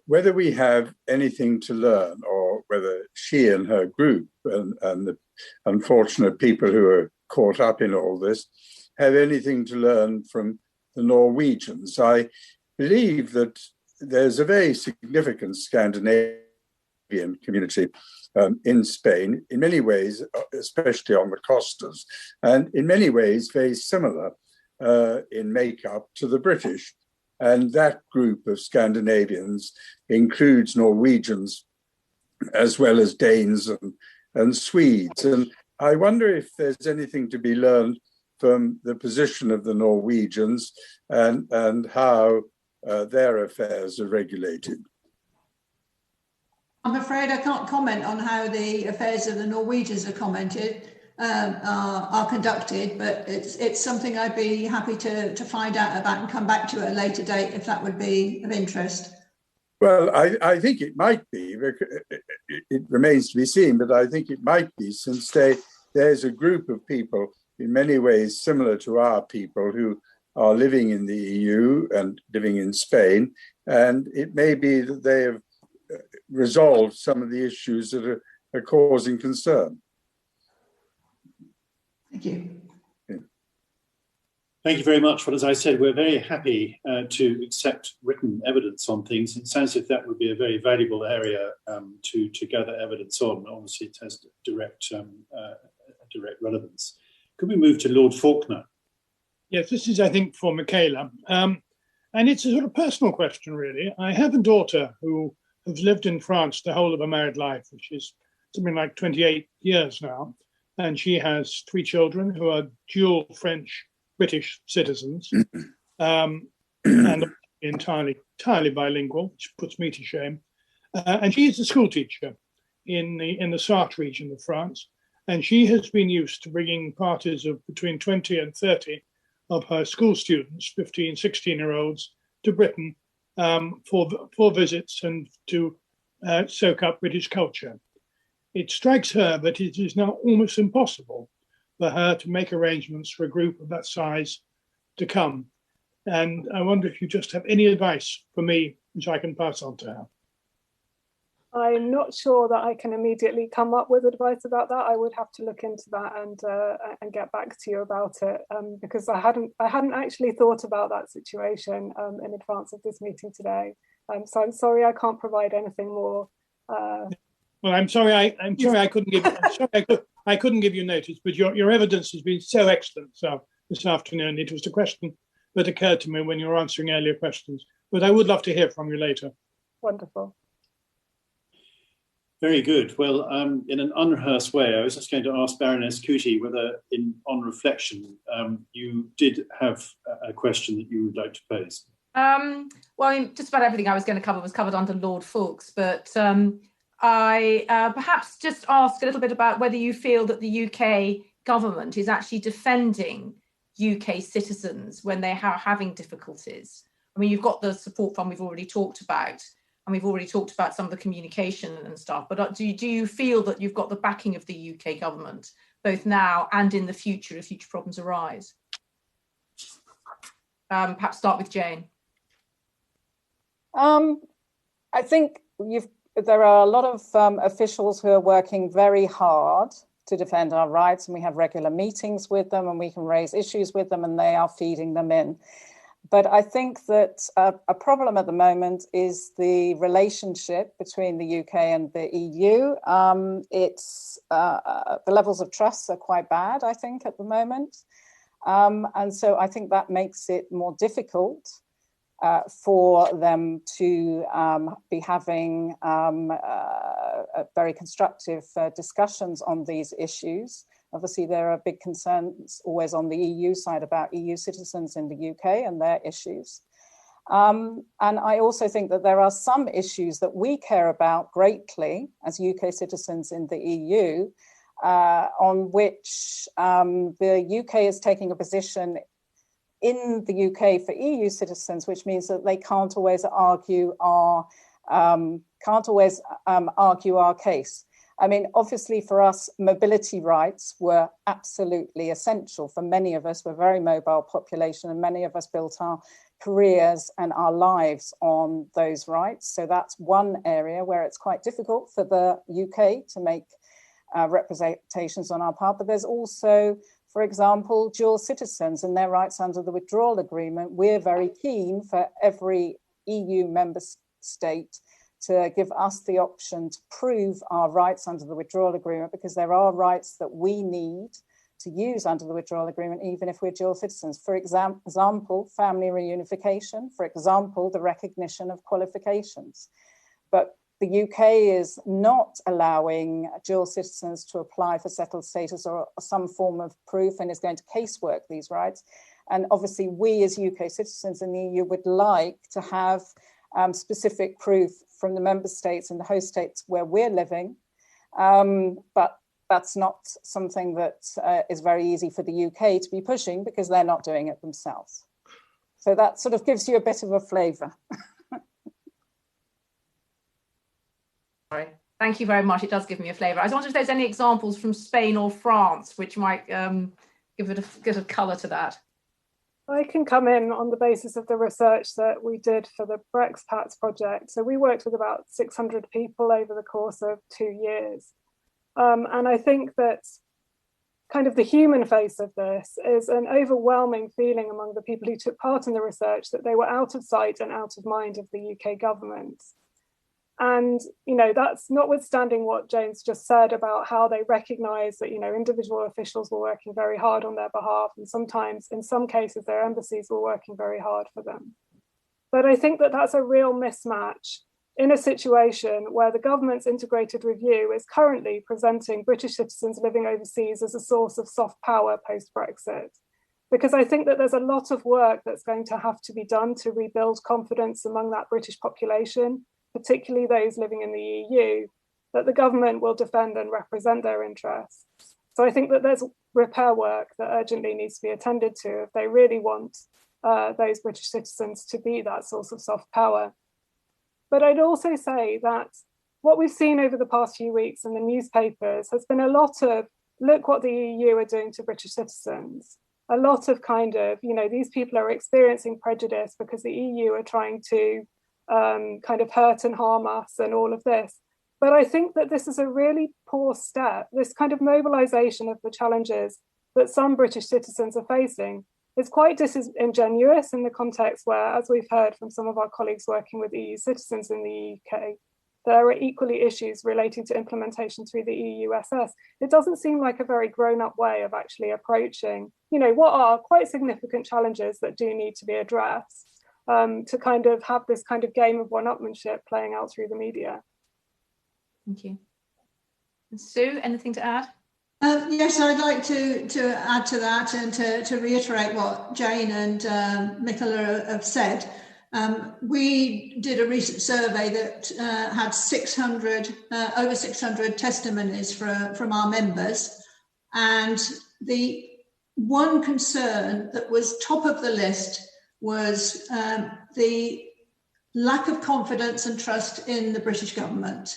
whether we have anything to learn, or whether she and her group and the unfortunate people who are caught up in all this have anything to learn from the Norwegians? I believe that there's a very significant Scandinavian community in Spain, in many ways, especially on the costas, and in many ways very similar in makeup to the British. And that group of Scandinavians includes Norwegians as well as Danes and Swedes. And I wonder if there's anything to be learned from the position of the Norwegians and how their affairs are regulated. I'm afraid I can't comment on how the affairs of the Norwegians are conducted, but it's something I'd be happy to find out about and come back to at a later date if that would be of interest. Well, I think it might be. It remains to be seen, but I think it might be, since there's a group of people in many ways similar to our people who are living in the EU and living in Spain, and it may be that they have resolved some of the issues that are causing concern. Thank you. Yeah. Thank you very much. Well, as I said, we're very happy to accept written evidence on things. It sounds as if that would be a very valuable area to gather evidence on. Obviously, it has direct relevance. Could we move to Lord Faulkner? Yes, this is, I think, for Michaela. And it's a sort of personal question, really. I have a daughter who has lived in France the whole of her married life, which is something like 28 years now. And she has 3 children who are dual French-British citizens, and entirely bilingual, which puts me to shame. And she is a school teacher in the Sarthe region of France. And she has been used to bringing parties of between 20 and 30 of her school students, 15, 16-year-olds, to Britain for visits and to soak up British culture. It strikes her that it is now almost impossible for her to make arrangements for a group of that size to come. And I wonder if you just have any advice for me, which I can pass on to her. I'm not sure that I can immediately come up with advice about that. I would have to look into that and get back to you about it, because I hadn't actually thought about that situation in advance of this meeting today. So I'm sorry I can't provide anything more. Well, I'm sorry I couldn't give you notice, but your evidence has been so excellent. So this afternoon, it was a question that occurred to me when you were answering earlier questions. But I would love to hear from you later. Wonderful. Very good. Well, in an unrehearsed way, I was just going to ask Baroness Cootie whether, on reflection, you did have a question that you would like to pose. Well, just about everything I was going to cover was covered under Lord Fawkes, but I perhaps just ask a little bit about whether you feel that the UK government is actually defending UK citizens when they are having difficulties. I mean, you've got the support fund we've already talked about, and we've already talked about some of the communication and stuff, but do you feel that you've got the backing of the UK government, both now and in the future, if future problems arise? Perhaps start with Jane. I think there are a lot of officials who are working very hard to defend our rights, and we have regular meetings with them and we can raise issues with them and they are feeding them in. But I think that a problem at the moment is the relationship between the UK and the EU. The levels of trust are quite bad, I think, at the moment. And so I think that makes it more difficult for them to be having very constructive discussions on these issues. Obviously, there are big concerns always on the EU side about EU citizens in the UK and their issues. And I also think that there are some issues that we care about greatly as UK citizens in the EU, on which the UK is taking a position in the UK for EU citizens, which means that they can't always argue our case. I mean, obviously for us, mobility rights were absolutely essential. For many of us, we're a very mobile population, and many of us built our careers and our lives on those rights. So that's one area where it's quite difficult for the UK to make representations on our part. But there's also, for example, dual citizens and their rights under the Withdrawal Agreement. We're very keen for every EU member state to give us the option to prove our rights under the Withdrawal Agreement, because there are rights that we need to use under the Withdrawal Agreement, even if we're dual citizens. For example, family reunification, for example, the recognition of qualifications. But the UK is not allowing dual citizens to apply for settled status or some form of proof, and is going to casework these rights. And obviously, we as UK citizens in the EU would like to have specific proof from the member states and the host states where we're living. But that's not something that is very easy for the UK to be pushing, because they're not doing it themselves. So that sort of gives you a bit of a flavour. Sorry. Thank you very much. It does give me a flavour. I wonder if there's any examples from Spain or France which might give it a colour to that. I can come in on the basis of the research that we did for the Brexpats project. So we worked with about 600 people over the course of 2 years. And I think that kind of the human face of this is an overwhelming feeling among the people who took part in the research that they were out of sight and out of mind of the UK government. And, that's notwithstanding what Jane's just said about how they recognise that, individual officials were working very hard on their behalf. And sometimes, in some cases, their embassies were working very hard for them. But I think that that's a real mismatch in a situation where the government's integrated review is currently presenting British citizens living overseas as a source of soft power post-Brexit. Because I think that there's a lot of work that's going to have to be done to rebuild confidence among that British population, particularly those living in the EU, that the government will defend and represent their interests. So I think that there's repair work that urgently needs to be attended to if they really want those British citizens to be that source of soft power. But I'd also say that what we've seen over the past few weeks in the newspapers has been a lot of, look what the EU are doing to British citizens. A lot of these people are experiencing prejudice because the EU are trying to hurt and harm us and all of this. But I think that this is a really poor step. This kind of mobilization of the challenges that some British citizens are facing is quite disingenuous in the context where, as we've heard from some of our colleagues working with EU citizens in the UK, there are equally issues relating to implementation through the EUSS. It doesn't seem like a very grown-up way of actually approaching, what are quite significant challenges that do need to be addressed, to have this kind of game of one-upmanship playing out through the media. Thank you. And Sue, anything to add? Yes, I'd like to add to that and to reiterate what Jane and Michaela have said. We did a recent survey that had over 600 testimonies from our members, and the one concern that was top of the list was the lack of confidence and trust in the British government.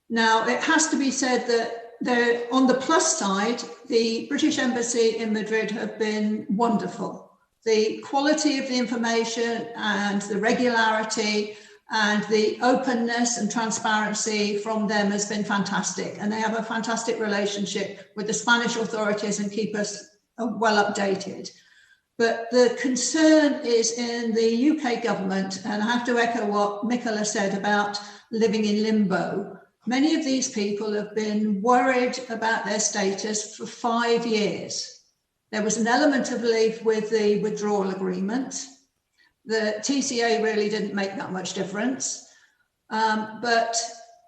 Now, it has to be said that on the plus side, the British Embassy in Madrid have been wonderful. The quality of the information and the regularity and the openness and transparency from them has been fantastic. And they have a fantastic relationship with the Spanish authorities and keep us well updated. But the concern is in the UK government, and I have to echo what Michaela said about living in limbo. Many of these people have been worried about their status for 5 years. There was an element of relief with the withdrawal agreement. The TCA really didn't make that much difference, but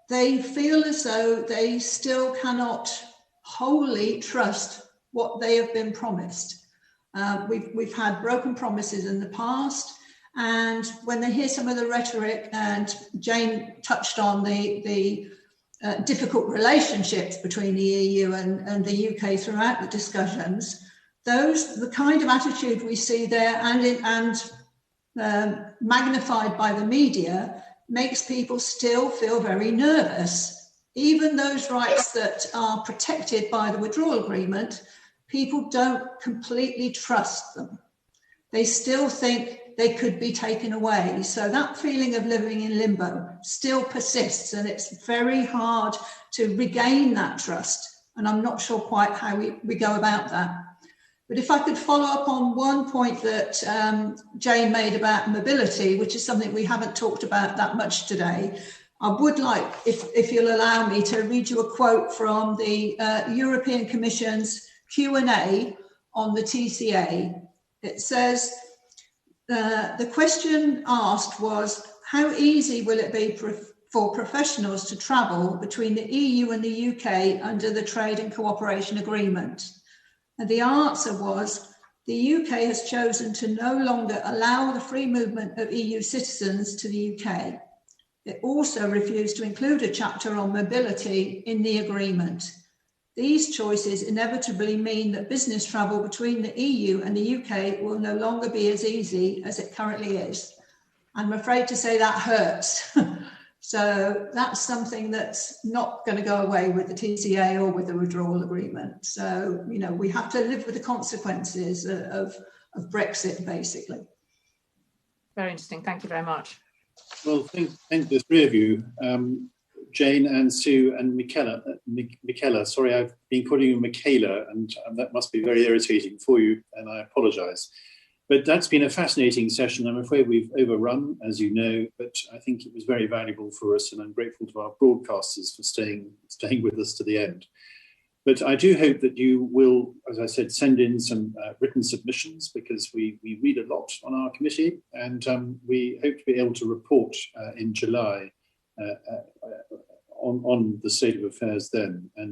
they feel as though they still cannot wholly trust what they have been promised. We've had broken promises in the past, and when they hear some of the rhetoric, and Jane touched on the difficult relationships between the EU and the UK throughout the discussions, the kind of attitude we see there and magnified by the media makes people still feel very nervous. Even those rights that are protected by the withdrawal agreement, people don't completely trust them. They still think they could be taken away. So that feeling of living in limbo still persists, and it's very hard to regain that trust. And I'm not sure quite how we go about that. But if I could follow up on one point that Jane made about mobility, which is something we haven't talked about that much today, I would like, if you'll allow me, to read you a quote from the European Commission's Q&A on the TCA. It says, the question asked was, how easy will it be for professionals to travel between the EU and the UK under the Trade and Cooperation Agreement? And the answer was, the UK has chosen to no longer allow the free movement of EU citizens to the UK. It also refused to include a chapter on mobility in the agreement. These choices inevitably mean that business travel between the EU and the UK will no longer be as easy as it currently is. I'm afraid to say that hurts. So that's something that's not going to go away with the TCA or with the withdrawal agreement. So, we have to live with the consequences of Brexit, basically. Very interesting. Thank you very much. Well, thank the three of you, Jane and Sue and Michaela. Sorry, I've been calling you Michaela, and that must be very irritating for you, and I apologise. But that's been a fascinating session. I'm afraid we've overrun, as you know, but I think it was very valuable for us, and I'm grateful to our broadcasters for staying with us to the end. But I do hope that you will, as I said, send in some written submissions, because we read a lot on our committee, and we hope to be able to report in July on the state of affairs then. And